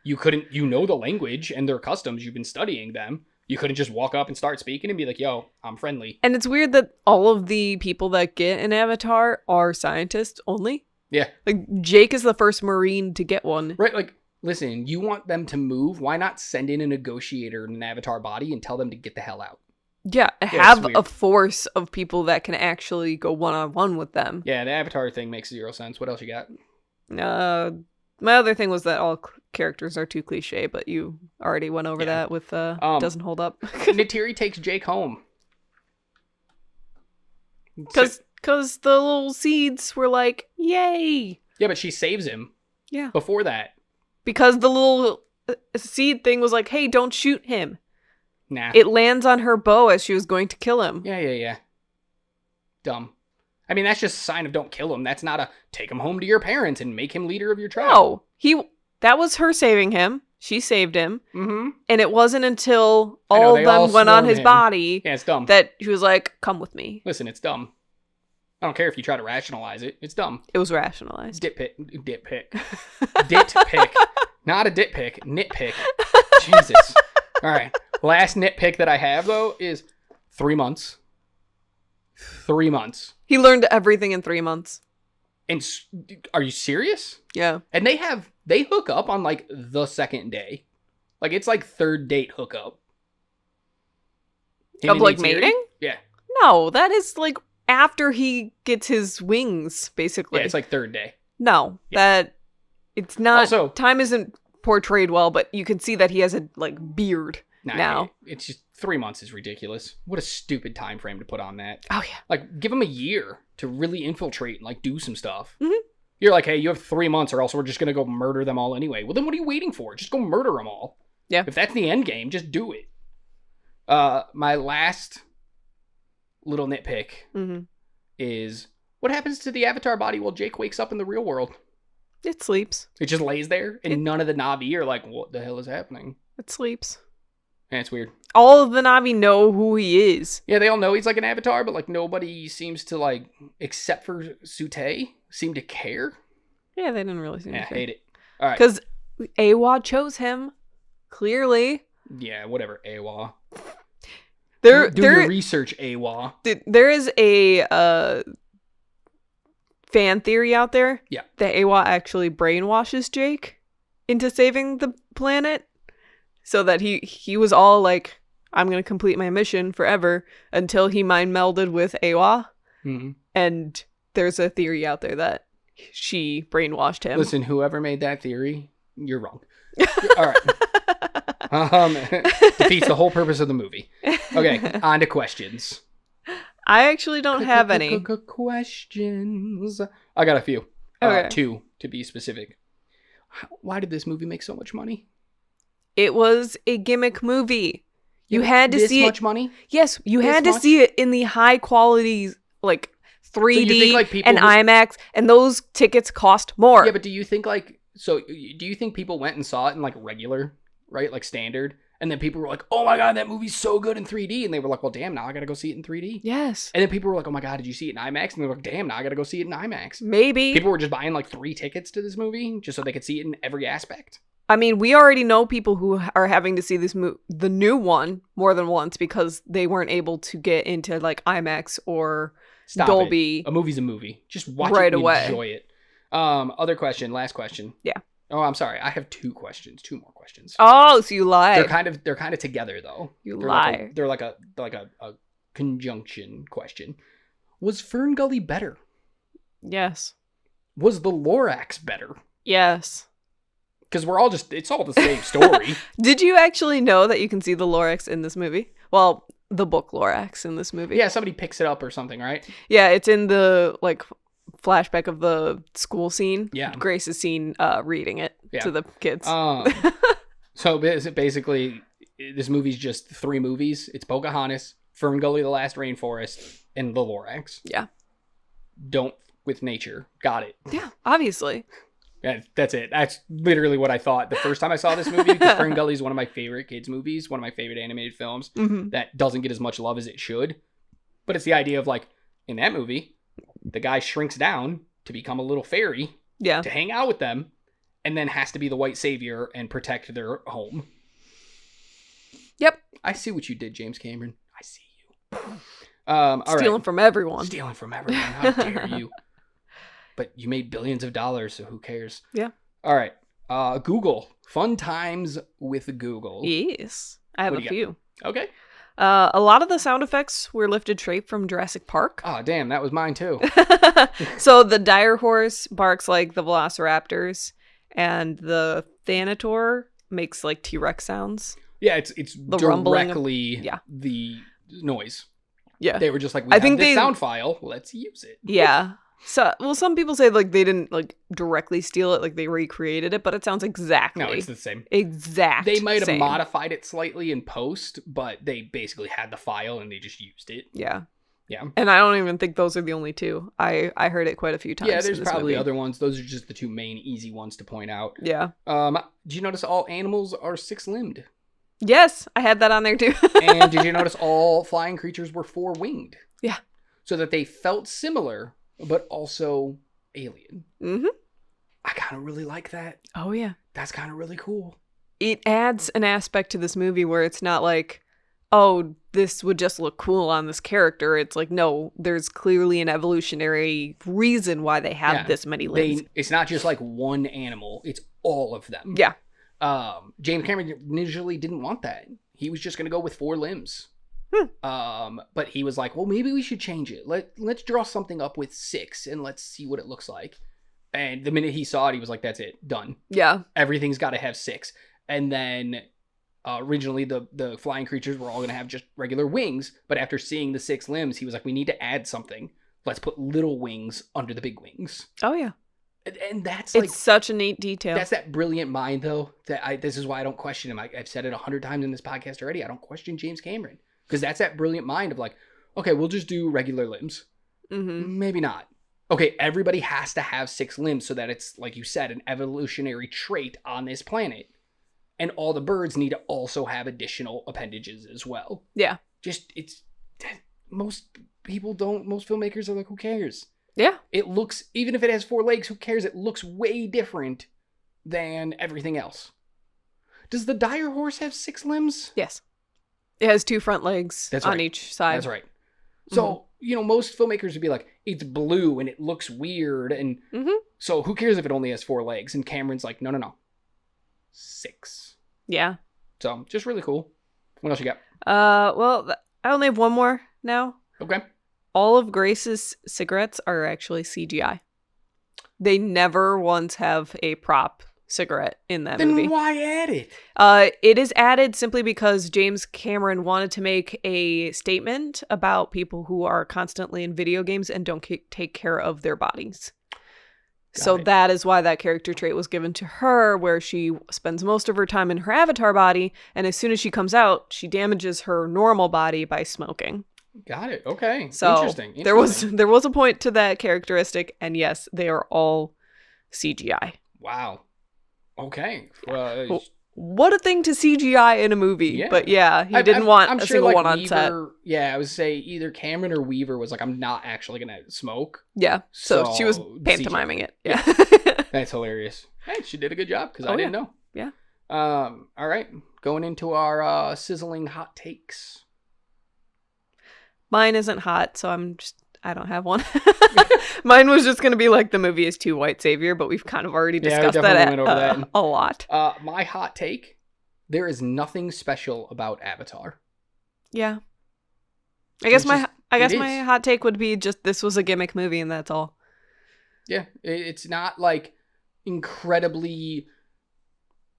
You couldn't, the language and their customs. You've been studying them. You couldn't just walk up and start speaking and be like, yo, I'm friendly. And it's weird that all of the people that get an avatar are scientists only. Yeah. Like, Jake is the first Marine to get one. Right, like, listen, you want them to move? Why not send in a negotiator in an avatar body and tell them to get the hell out? Yeah, it's have weird. a force of people that can actually go one-on-one with them. Yeah, the avatar thing makes zero sense. What else you got? My other thing was that all characters are too cliche, but you already went over that with Doesn't Hold Up. Neyteri takes Jake home. Because the little seeds were like, yay! Yeah, but she saves him. Yeah. Before that. Because the little seed thing was like, hey, don't shoot him. Nah. It lands on her bow as she was going to kill him. Yeah. Dumb. I mean, that's just a sign of don't kill him. That's not a take him home to your parents and make him leader of your tribe. No. That was her saving him. She saved him. Mm-hmm. And it wasn't until all of them went on his body it's dumb. that she was like, come with me. Listen, it's dumb. I don't care if you try to rationalize it. It's dumb. It was rationalized. Ditpick. Ditpick. Not a ditpick. Nitpick. Jesus. All right. Last nitpick that I have, though, is 3 months. 3 months. He learned everything in 3 months. And are you serious? Yeah. And they hook up on, like, the second day. Like, it's like third date hookup. Of, like, mating? Yeah. No, that is, like, after he gets his wings, basically. Yeah, it's like third day. No, Yeah. that it's not. Also, time isn't portrayed well, but you can see that he has a like beard now. It's just 3 months is ridiculous. What a stupid time frame to put on that. Oh yeah, Like, give him a year to really infiltrate and like do some stuff. Mm-hmm. You're like, hey, you have 3 months, or else we're just gonna go murder them all anyway. Well, then what are you waiting for? Just go murder them all. Yeah. If that's the end game, just do it. My last little nitpick is what happens to the avatar body while Jake wakes up in the real world? it sleeps. It just lays there, and none of the Navi are like, what the hell is happening? It sleeps. Yeah, it's weird. All of the Navi know who he is. Yeah, they all know he's like an avatar, but like nobody seems to like, except for Sute, seem to care. Yeah, they didn't really seem to care. Hate it. All right. Because Awa chose him. Clearly. Yeah, whatever, AWA. Do your research, AWA. There is a fan theory out there. Yeah. That Awa actually brainwashes Jake into saving the planet. So that he was all like, I'm going to complete my mission forever, until he mind melded with Awa. Mm-hmm. And there's a theory out there that she brainwashed him. Listen, whoever made that theory, you're wrong. All right. Defeats the whole purpose of the movie. Okay, on to questions. I actually don't have any. Questions. I got a few. Okay. 2, to be specific. Why did this movie make so much money? It was a gimmick movie. You had to see this it. much money? Yes, you This had to much? see it in the high quality, like 3D think, like, people and who- IMAX, and those tickets cost more. Yeah, but do you think people went and saw it in like regular, right? Like standard? And then people were like, oh my God, that movie's so good in 3D. And they were like, well, damn, now I got to go see it in 3D. Yes. And then people were like, oh my God, did you see it in IMAX? And they were like, damn, now I got to go see it in IMAX. Maybe. People were just buying like 3 tickets to this movie just so they could see it in every aspect. I mean, we already know people who are having to see this the new one more than once because they weren't able to get into like IMAX or Stop Dolby. it. A movie's a movie. Just watch Right it and away. enjoy it. Last question. Yeah. Oh, I'm sorry. I have 2 questions. 2 more questions. Oh, so you lied. They're kind of together though. You They're lie. They're like a conjunction question. Was Fern Gully better? Yes. Was the Lorax better? Yes. Because it's all the same story. Did you actually know that you can see the Lorax in this movie? Well, the book Lorax in this movie. Yeah, somebody picks it up or something, right? Yeah, it's in the like flashback of the school scene. Yeah. Grace is seen reading it Yeah. to the kids. So basically, this movie's just 3 movies. It's Pocahontas, Fern Gully, The Last Rainforest, and The Lorax. Yeah. Don't with nature. Got it. Yeah, obviously. Yeah, that's it. That's literally what I thought the first time I saw this movie, because Fern Gully is one of my favorite kids' movies, one of my favorite animated films that doesn't get as much love as it should. But it's the idea of, like, in that movie, the guy shrinks down to become a little fairy Yeah. to hang out with them, and then has to be the white savior and protect their home. Yep. I see what you did, James Cameron. I see you. All Stealing right. from everyone. Stealing from everyone. How dare you? But you made billions of dollars, so who cares? Yeah. All right. Google. Fun times with Google. Yes. I have What a do you few. Okay. A lot of the sound effects were lifted straight from Jurassic Park. Oh, damn. That was mine, too. So the dire horse barks like the velociraptors, and the Thanator makes like T-Rex sounds. Yeah, it's The rumbling of- directly yeah. the noise. Yeah. They were just like, we I have think this they- sound file. Let's use it. Yeah. So, well, some people say like they didn't like directly steal it, like they recreated it, but it sounds exactly. No, it's the same. Exact. They might have same. modified it slightly in post, but they basically had the file and they just used it. Yeah. Yeah. And I don't even think those are the only 2. I heard it quite a few times. Yeah, in there's this probably movie. other ones. Those are just the 2 main easy ones to point out. Yeah. Did you notice all animals are 6-limbed? Yes, I had that on there too. And did you notice all flying creatures were 4-winged? Yeah. So that they felt similar, but also alien. Mm-hmm. I kind of really like that. Oh yeah. That's kind of really cool. It adds an aspect to this movie where it's not like, oh, this would just look cool on this character. It's like, no, there's clearly an evolutionary reason why they have Yeah. this many limbs. It's not just like one animal, it's all of them. Yeah. James Cameron initially didn't want that. He was just going to go with 4 limbs. But he was like, well, maybe we should change it. Let's draw something up with 6 and let's see what it looks like. And the minute he saw it, he was like, that's it, done. Yeah. Everything's got to have 6. And then originally the flying creatures were all going to have just regular wings. But after seeing the 6 limbs, he was like, we need to add something. Let's put little wings under the big wings. Oh yeah. And that's It's like, such a neat detail. that's that brilliant mind, though. This is why I don't question him. I've said it 100 times in this podcast already. I don't question James Cameron. Because that's that brilliant mind of like, okay, we'll just do regular limbs. Mm-hmm. Maybe not. Okay, everybody has to have 6 limbs so that it's, like you said, an evolutionary trait on this planet. And all the birds need to also have additional appendages as well. Yeah. Just, most filmmakers are like, who cares? Yeah. It looks, even if it has 4 legs, who cares? It looks way different than everything else. Does the dire horse have 6 limbs? Yes. It has 2 front legs That's on right. each side. That's right. So, most filmmakers would be like, it's blue and it looks weird. And so who cares if it only has 4 legs? And Cameron's like, no. 6. Yeah. So, just really cool. What else you got? Well, I only have one more now. Okay. All of Grace's cigarettes are actually CGI. They never once have a prop cigarette in that Then movie. why add it? It is added simply because James Cameron wanted to make a statement about people who are constantly in video games and don't take care of their bodies. So that is why that character trait was given to her, where she spends most of her time in her avatar body, and as soon as she comes out, she damages her normal body by smoking. Got it. Okay. So Interesting. there was a point to that characteristic, and yes, they are all CGI. Wow. Okay. What a thing to CGI in a movie. Yeah. But yeah, he didn't want a single one on set. Yeah, I would say either Cameron or Weaver was like, I'm not actually going to smoke. Yeah, so she was CGI. pantomiming it. Yeah. That's hilarious. Hey, she did a good job because I didn't know. Yeah. All right. Going into our sizzling hot takes. Mine isn't hot, so I don't have one. Mine was just going to be like the movie is too white savior, but we've kind of already discussed that a lot. My hot take, there is nothing special about Avatar. Yeah. I guess my hot take would be just this was a gimmick movie and that's all. Yeah, it's not like incredibly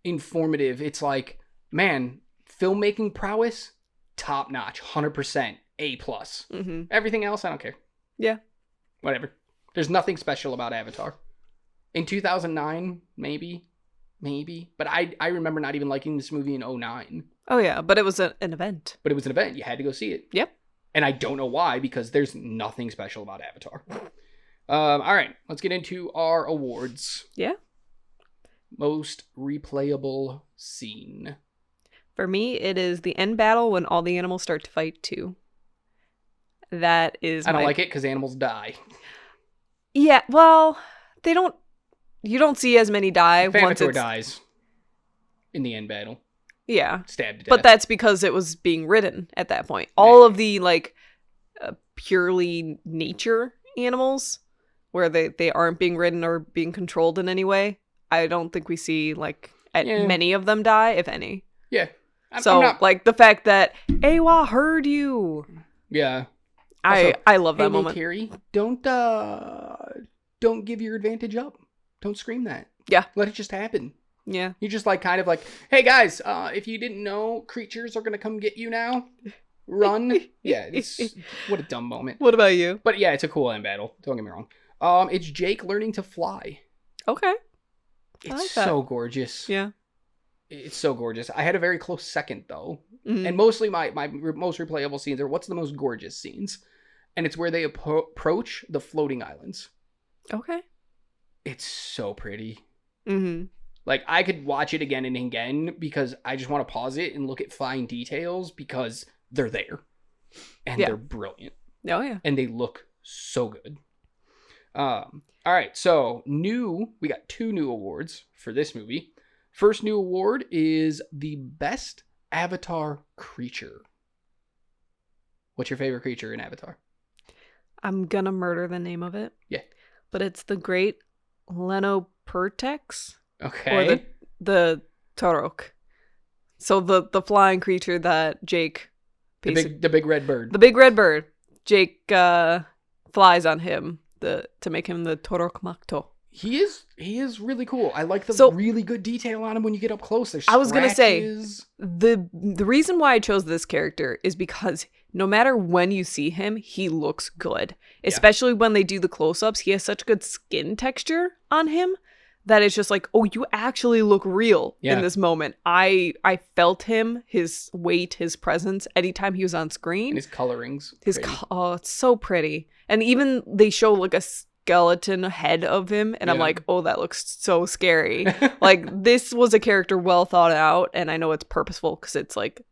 informative. It's like, man, filmmaking prowess, top notch, 100%, A+. Mm-hmm. Everything else, I don't care. Yeah. Whatever. There's nothing special about Avatar. In 2009, maybe. But I remember not even liking this movie in 2009. Oh, yeah, but it was an event. But it was an event. You had to go see it. Yep. And I don't know why, because there's nothing special about Avatar. All right, let's get into our awards. Yeah. Most replayable scene. For me, it is the end battle when all the animals start to fight too. That is I don't like it because animals die. Yeah, well, they don't... You don't see as many die once Fanitor dies in the end battle. Yeah. Stabbed to death. But that's because it was being ridden at that point. All of the, like, purely nature animals, where they aren't being ridden or being controlled in any way, I don't think we see, like, many of them die, if any. Yeah. Like, the fact that Awa heard you. Yeah. Also, I love that moment. Neyteri, don't give your advantage up. Don't scream that. Yeah. Let it just happen. Yeah. You just like kind of like, hey guys, if you didn't know, creatures are gonna come get you now. Run. Yeah. What a dumb moment. What about you? But yeah, it's a cool end battle. Don't get me wrong. It's Jake learning to fly. Okay. It's so gorgeous. Yeah. It's so gorgeous. I had a very close second though. Mm-hmm. And mostly my most replayable scenes are what's the most gorgeous scenes. And it's where they approach the floating islands. Okay. It's so pretty. Mm-hmm. Like, I could watch it again and again because I just want to pause it and look at fine details because they're there. And they're brilliant. Oh, yeah. And they look so good. All right, so we got 2 new awards for this movie. First new award is the Best Avatar Creature. What's your favorite creature in Avatar? I'm gonna murder the name of it. Yeah. But it's the Great Lenopertex. Okay. Or the Torok. So the flying creature that Jake... The big red bird. The big red bird. Jake flies on him to make him the Torok Makto. He is really cool. I like the really good detail on him when you get up close. There's scratches. I was going to say, the reason why I chose this character is because no matter when you see him, he looks good. Especially when they do the close-ups. He has such good skin texture on him that it's just like, oh, you actually look real in this moment. I felt him, his weight, his presence, anytime he was on screen. And his colorings. Oh, it's so pretty. And even they show like a skeleton head of him, and I'm like, oh, that looks so scary. Like, this was a character well thought out, and I know it's purposeful because it's like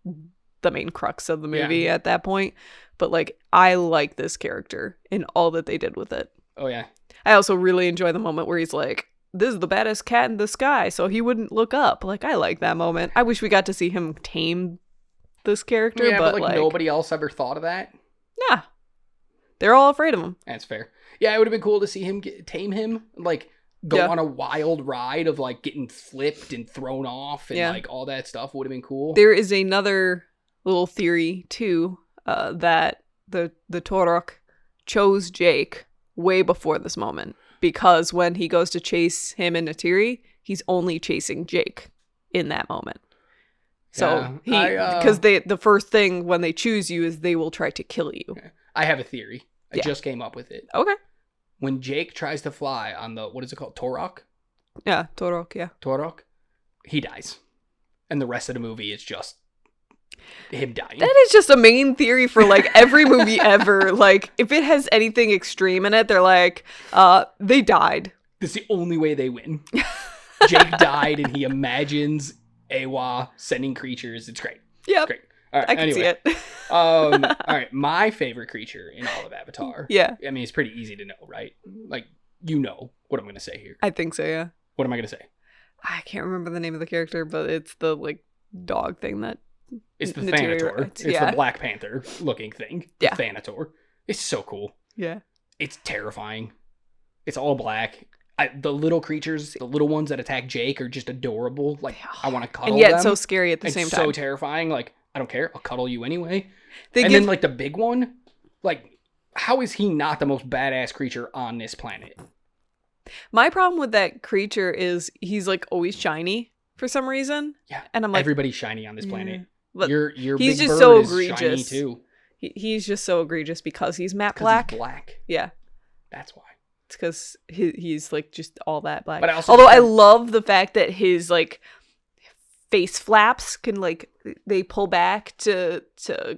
the main crux of the movie at that point. But like, I like this character in all that they did with it. Oh, yeah. I also really enjoy the moment where he's like, this is the baddest cat in the sky, so he wouldn't look up. Like, I like that moment. I wish we got to see him tame this character, yeah, but like nobody else ever thought of that. Nah. They're all afraid of him. That's fair. Yeah, it would have been cool to see him tame him, like go on a wild ride of like getting flipped and thrown off and like all that stuff would have been cool. There is another little theory too, that the Torok chose Jake way before this moment, because when he goes to chase him and Neyteri, he's only chasing Jake in that moment. So Yeah, because the first thing when they choose you is they will try to kill you. I have a theory. I just came up with it. Okay. When Jake tries to fly on the, what is it called? Torok? Yeah, Torok, yeah. Torok? He dies. And the rest of the movie is just him dying. That is just a main theory for like every movie ever. Like if it has anything extreme in it, they're like, they died. This is the only way they win. Jake died and he imagines Awa sending creatures. It's great. Yep. It's great. All right, I can see it. All right, my favorite creature in all of Avatar. Yeah. I mean, it's pretty easy to know, right? Like, you know what I'm going to say here. I think so, yeah. What am I going to say? I can't remember the name of the character, but it's the like dog thing that It's the Neyteri Thanator. rides. It's the Black Panther looking thing. Yeah. The Thanator. It's so cool. Yeah. It's terrifying. It's all black. The little creatures, the little ones that attack Jake are just adorable. Like, I want to cuddle And yet them. so scary at the It's same so time. terrifying. Like, I don't care. I'll cuddle you anyway. They And give- then, like, the big one, like, how is he not the most badass creature on this planet? My problem with that creature is he's like always shiny for some reason. Yeah. And I'm like, everybody's shiny on this planet. but Your he's big just bird so is shiny egregious. too. He's just so egregious because he's matte 'Cause black. he's black. Yeah. That's why. It's because he's like just all that black. But I also Although I think- love the fact that his like face flaps can like they pull back to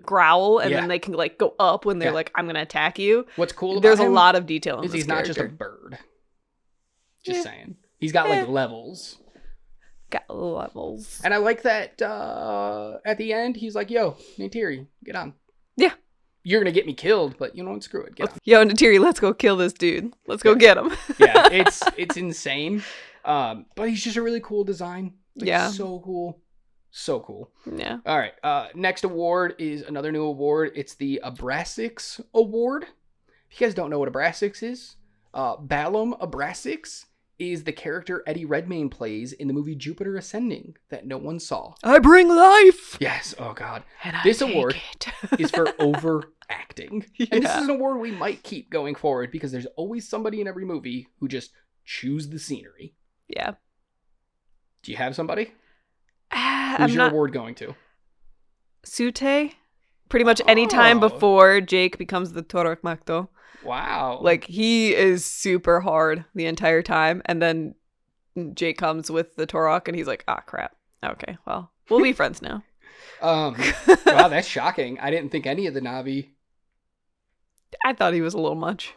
growl and Yeah. then they can like go up when they're Yeah. like I'm gonna attack you. What's cool about There's a him lot of detail in is this he's not just a character. bird. Just Yeah. saying. He's got like levels. Got levels. And I like that at the end he's like, yo, Neyteri, get on. Yeah. You're gonna get me killed, but you know what? Screw it. Get on. Yo, Neyteri, let's go kill this dude. Let's go get him. Yeah, it's insane. But he's just a really cool design. Like, Yeah. So cool. So cool. Yeah. All right. Next award is another new award. It's the Abraxas Award. If you guys don't know what Abraxas is, Balaam Abraxas is the character Eddie Redmayne plays in the movie Jupiter Ascending that no one saw. I bring life. Yes. Oh, God. And I This take award it. is for overacting. And this Yeah. is an award we might keep going forward because there's always somebody in every movie who just chews the scenery. Yeah. Do you have somebody? Who's I'm your not award going to? Sute. Pretty much any time Oh. before Jake becomes the Torok Makto. Wow. Like, he is super hard the entire time. And then Jake comes with the Torok and he's like, ah, crap. Okay, well, we'll be friends now. Wow, that's shocking. I didn't think any of the Navi. I thought he was a little much.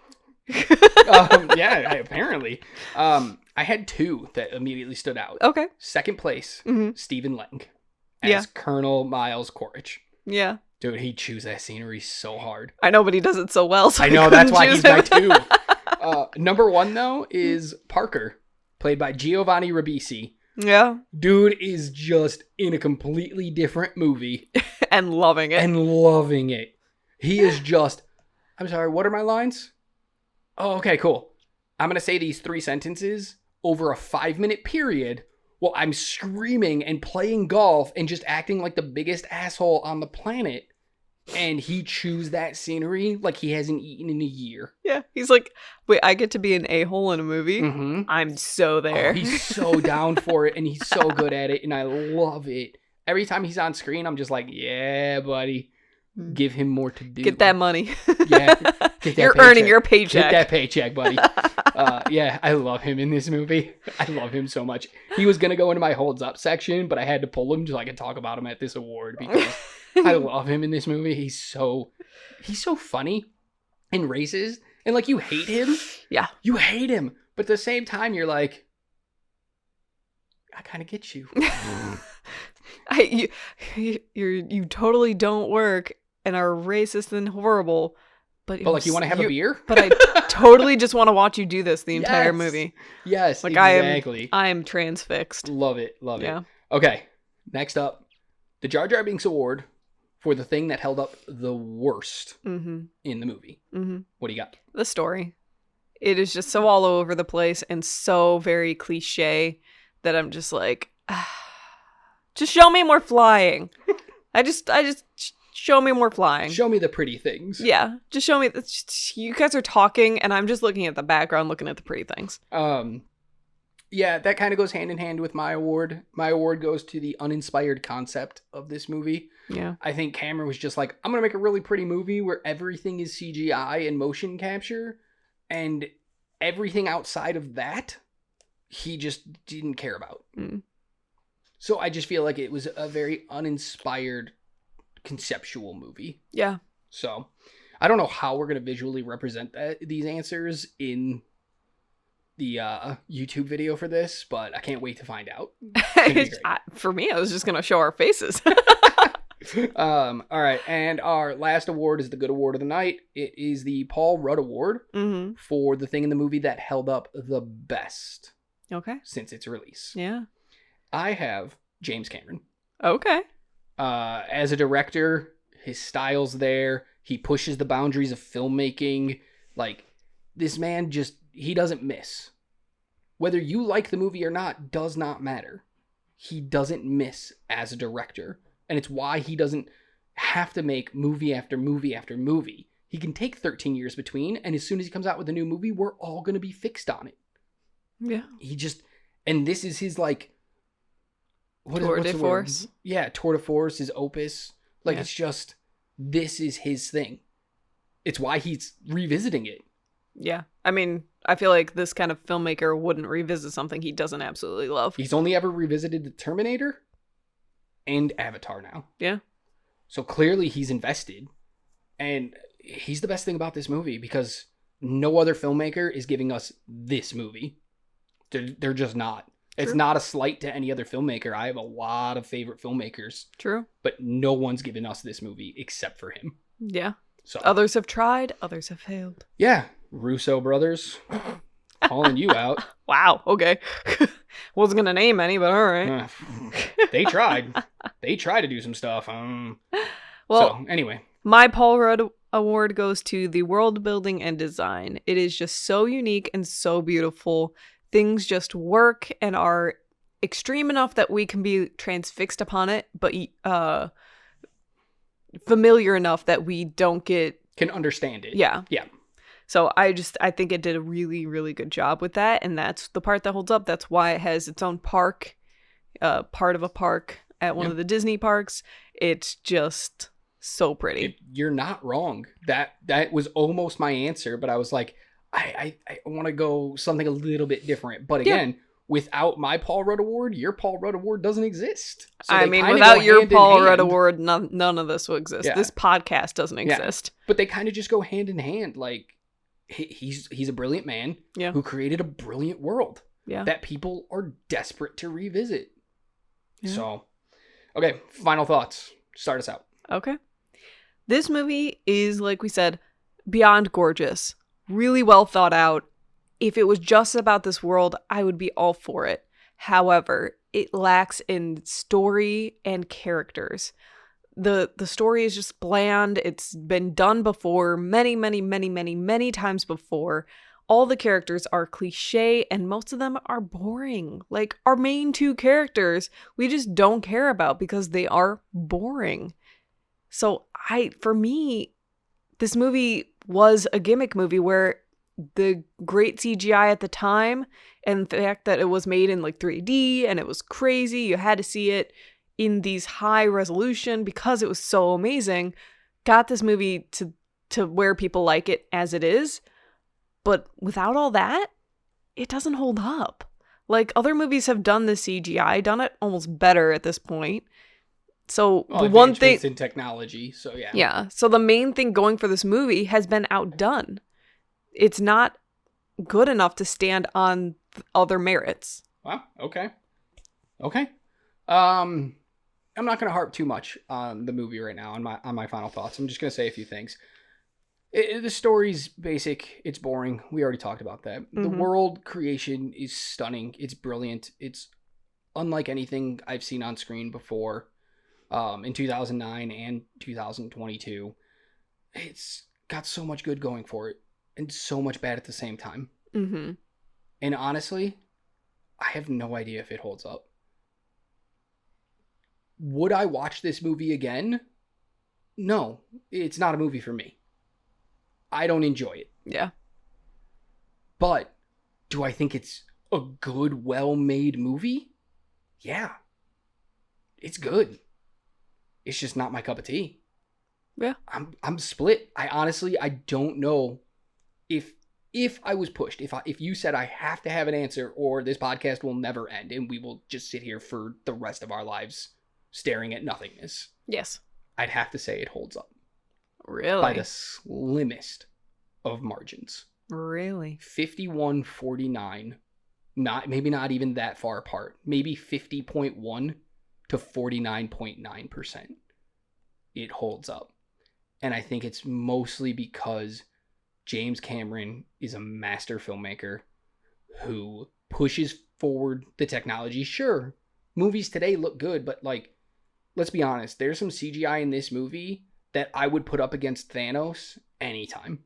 Yeah, apparently. I had two that immediately stood out. Okay. Second place, Mhm. Stephen Lang as Yeah. Colonel Miles Quaritch. Yeah. Dude, he chews that scenery so hard. I know, but he does it so well. So I know, that's why couldn't he's my choose him. two. Number one, though, is Parker, played by Giovanni Ribisi. Yeah. Dude is just in a completely different movie And loving it. and loving it. He is just, I'm sorry, what are my lines? Oh, okay, cool. I'm going to say these 3 sentences over a 5-minute period while I'm screaming and playing golf and just acting like the biggest asshole on the planet. And he chews that scenery like he hasn't eaten in a year. Yeah. He's like, wait, I get to be an a-hole in a movie? Mm-hmm. I'm so there. Oh, he's so down for it, and he's so good at it, and I love it. Every time he's on screen, I'm just like, yeah, buddy. Give him more to do. Get that money. Yeah. Get that You're paycheck. earning your Get paycheck. that paycheck, buddy. Yeah, I love him in this movie. I love him so much. He was going to go into my holds up section, but I had to pull him so I could talk about him at this award because I love him in this movie. He's so funny and racist. And like, you hate him. Yeah. You hate him. But at the same time, you're like, I kind of get you. You totally don't work and are racist and horrible. But Like, you want to have a beer? But I totally just want to watch you do this the entire Yes. movie. Yes, Like, exactly. I am transfixed. Love it. Love Yeah. it. Okay, next up, the Jar Jar Binks Award for the thing that held up the worst Mm-hmm. in the movie. Mm-hmm. What do you got? The story. It is just so all over the place and so very cliche that I'm just like, just show me more flying. I just show me more flying. Show me the pretty things. Yeah, just show me. You guys are talking, and I'm just looking at the background, looking at the pretty things. Yeah, that kind of goes hand in hand with my award. My award goes to the uninspired concept of this movie. Yeah. I think Cameron was just like, I'm going to make a really pretty movie where everything is CGI and motion capture, and everything outside of that, he just didn't care about. Mm. So I just feel like it was a very uninspired conceptual movie. Yeah. So I don't know how we're going to visually represent these answers in the YouTube video for this, but I can't wait to find out. For me, I was just going to show our faces. All right, and our last award is the good award of the night. It is the Paul Rudd Award for the thing in the movie that held up the best. Okay. Since its release. Yeah. I have James Cameron. Okay. As a director, his style's there. He pushes the boundaries of filmmaking. Like, this man he doesn't miss. Whether you like the movie or not does not matter. He doesn't miss as a director. And it's why he doesn't have to make movie after movie after movie. He can take 13 years between, and as soon as he comes out with a new movie, we're all going to be fixed on it. Yeah. And this is his, like, tour de force. Yeah, tour de force, his opus. Like, It's just, this is his thing. It's why he's revisiting it. Yeah. I mean, I feel like this kind of filmmaker wouldn't revisit something he doesn't absolutely love. He's only ever revisited the Terminator and Avatar now. Yeah. So clearly he's invested. And he's the best thing about this movie because no other filmmaker is giving us this movie. They're just not. True. It's not a slight to any other filmmaker. I have a lot of favorite filmmakers. True. But no one's given us this movie except for him. Yeah. So others have tried, others have failed. Yeah. Russo brothers. Calling you out. Wow. Okay. Wasn't going to name any, but all right. They tried. They tried to do some stuff. Well, so, anyway. My Paul Rudd Award goes to the world building and design. It is just so unique and so beautiful. Things just work and are extreme enough that we can be transfixed upon it, but familiar enough that we can understand it. Yeah. Yeah. So I think it did a really, really good job with that. And that's the part that holds up. That's why it has its own park, part of a park at one of the Disney parks. It's just so pretty. You're not wrong. That was almost my answer, but I was like, I want to go something a little bit different. But again, without my Paul Rudd Award, your Paul Rudd Award doesn't exist. So I mean, without your Paul Rudd Award, none of this will exist. Yeah. This podcast doesn't exist. But they kind of just go hand in hand. Like, he's a brilliant man who created a brilliant world that people are desperate to revisit. Yeah. So, okay, final thoughts. Start us out. Okay. This movie is, like we said, beyond gorgeous. Really well thought out. If it was just about this world, I would be all for it. However, it lacks in story and characters. The story is just bland. It's been done before many, many, many, many, many times before. All the characters are cliche and most of them are boring. Like, our main two characters, we just don't care about because they are boring. So for me, this movie was a gimmick movie where the great CGI at the time and the fact that it was made in like 3D and it was crazy, you had to see it in these high resolution because it was so amazing, got this movie to where people like it as it is. But without all that, it doesn't hold up. Like, other movies have done the CGI, done it almost better at this point. So the one thing in technology, so yeah. Yeah. So the main thing going for this movie has been outdone. It's not good enough to stand on other merits. Wow. Okay. I'm not going to harp too much on the movie right now on my final thoughts. I'm just going to say a few things. The story's basic. It's boring. We already talked about that. Mm-hmm. The world creation is stunning. It's brilliant. It's unlike anything I've seen on screen before. In 2009 and 2022, it's got so much good going for it and so much bad at the same time. Mm-hmm. And honestly, I have no idea if it holds up. Would I watch this movie again? No, it's not a movie for me. I don't enjoy it. Yeah. But do I think it's a good, well-made movie, yeah, it's good. It's just not my cup of tea. Yeah. I'm split. I don't know if I was pushed, if you said I have to have an answer or this podcast will never end and we will just sit here for the rest of our lives staring at nothingness. Yes. I'd have to say it holds up. Really? By the slimmest of margins. Really? 51-49. Maybe not even that far apart. Maybe 50.1 to 49.9%. It holds up. And I think it's mostly because James Cameron is a master filmmaker who pushes forward the technology. Sure, movies today look good, but like, let's be honest, there's some CGI in this movie that I would put up against Thanos anytime.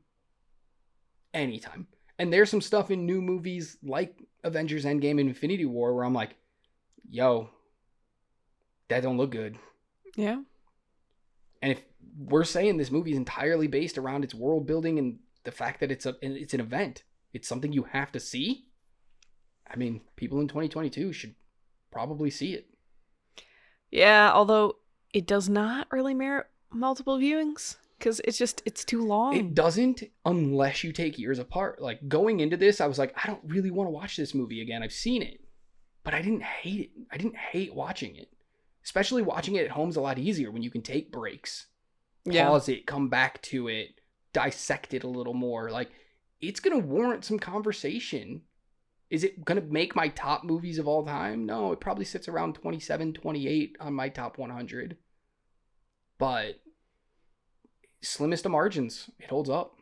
Anytime. And there's some stuff in new movies like Avengers Endgame and Infinity War where I'm like, yo, that don't look good. Yeah. And if we're saying this movie is entirely based around its world building and the fact that it's an event, it's something you have to see, I mean, people in 2022 should probably see it. Yeah, although it does not really merit multiple viewings because it's too long. It doesn't unless you take years apart. Like going into this, I was like, I don't really want to watch this movie again. I've seen it, but I didn't hate it. I didn't hate watching it. Especially watching it at home is a lot easier when you can take breaks, pause it, come back to it, dissect it a little more. Like, it's going to warrant some conversation. Is it going to make my top movies of all time? No, it probably sits around 27, 28 on my top 100. But slimmest of margins, it holds up.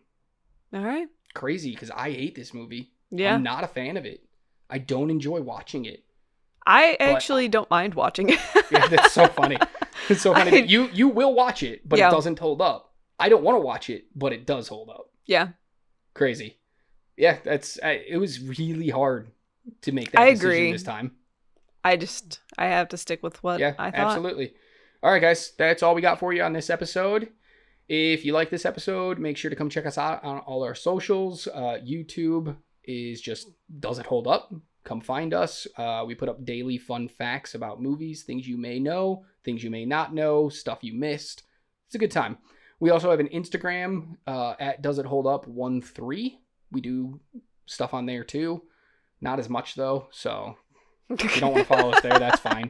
All right. Crazy, because I hate this movie. Yeah. I'm not a fan of it. I don't enjoy watching it. I actually don't mind watching it. Yeah, that's so funny. It's so funny. You will watch it, but it doesn't hold up. I don't want to watch it, but it does hold up. Yeah. Crazy. Yeah, it was really hard to make that decision this time. I have to stick with what I thought. Absolutely. All right, guys, that's all we got for you on this episode. If you like this episode, make sure to come check us out on all our socials. YouTube is just Does It Hold Up? Come find us. We put up daily fun facts about movies, things you may know, things you may not know, stuff you missed. It's a good time. We also have an Instagram at doesitholdup13. We do stuff on there too. Not as much though, so if you don't want to follow us there, that's fine.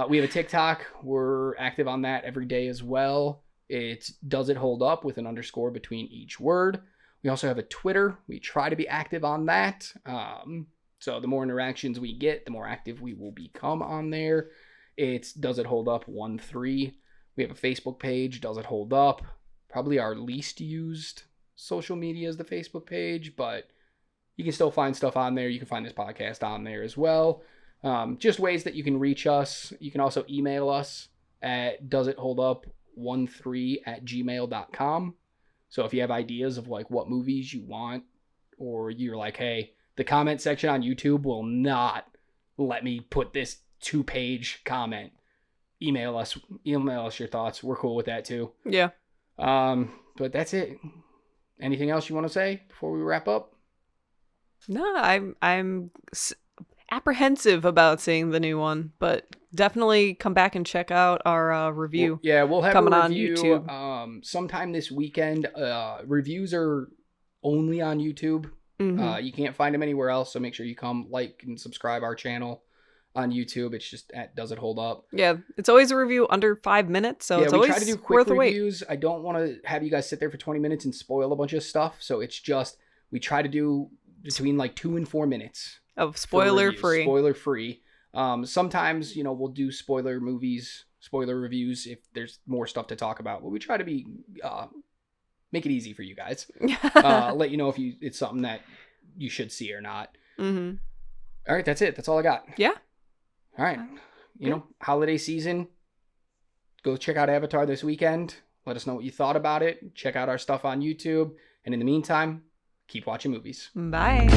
We have a TikTok. We're active on that every day as well. It's Does It Hold Up with an underscore between each word. We also have a Twitter. We try to be active on that. So the more interactions we get, the more active we will become on there. It's Does It Hold Up 13. We have a Facebook page, Does It Hold Up. Probably our least used social media is the Facebook page, but you can still find stuff on there. You can find this podcast on there as well. Just ways that you can reach us. You can also email us at doesitholdup13@gmail.com. So if you have ideas of like what movies you want, or you're like, hey, the comment section on YouTube will not let me put this 2-page comment, email us your thoughts. We're cool with that too. Yeah. But that's it. Anything else you want to say before we wrap up? No, I'm apprehensive about seeing the new one, but definitely come back and check out our review. We'll have coming a review on YouTube. Sometime this weekend. Reviews are only on YouTube. Mm-hmm. You can't find them anywhere else, so make sure you come like and subscribe our channel on YouTube. It's just at Does It Hold Up. Yeah, it's always a review under 5 minutes, so it's always try to do quick worth the wait. reviews. I don't want to have you guys sit there for 20 minutes and spoil a bunch of stuff, so it's just we try to do between like 2 and 4 minutes of spoiler free. Sometimes we'll do spoiler reviews if there's more stuff to talk about, but we try to be make it easy for you guys. Let you know if it's something that you should see or not. Mm-hmm. All right, that's it. That's all I got. Yeah. All right. Holiday season. Go check out Avatar this weekend. Let us know what you thought about it. Check out our stuff on YouTube. And in the meantime, keep watching movies. Bye.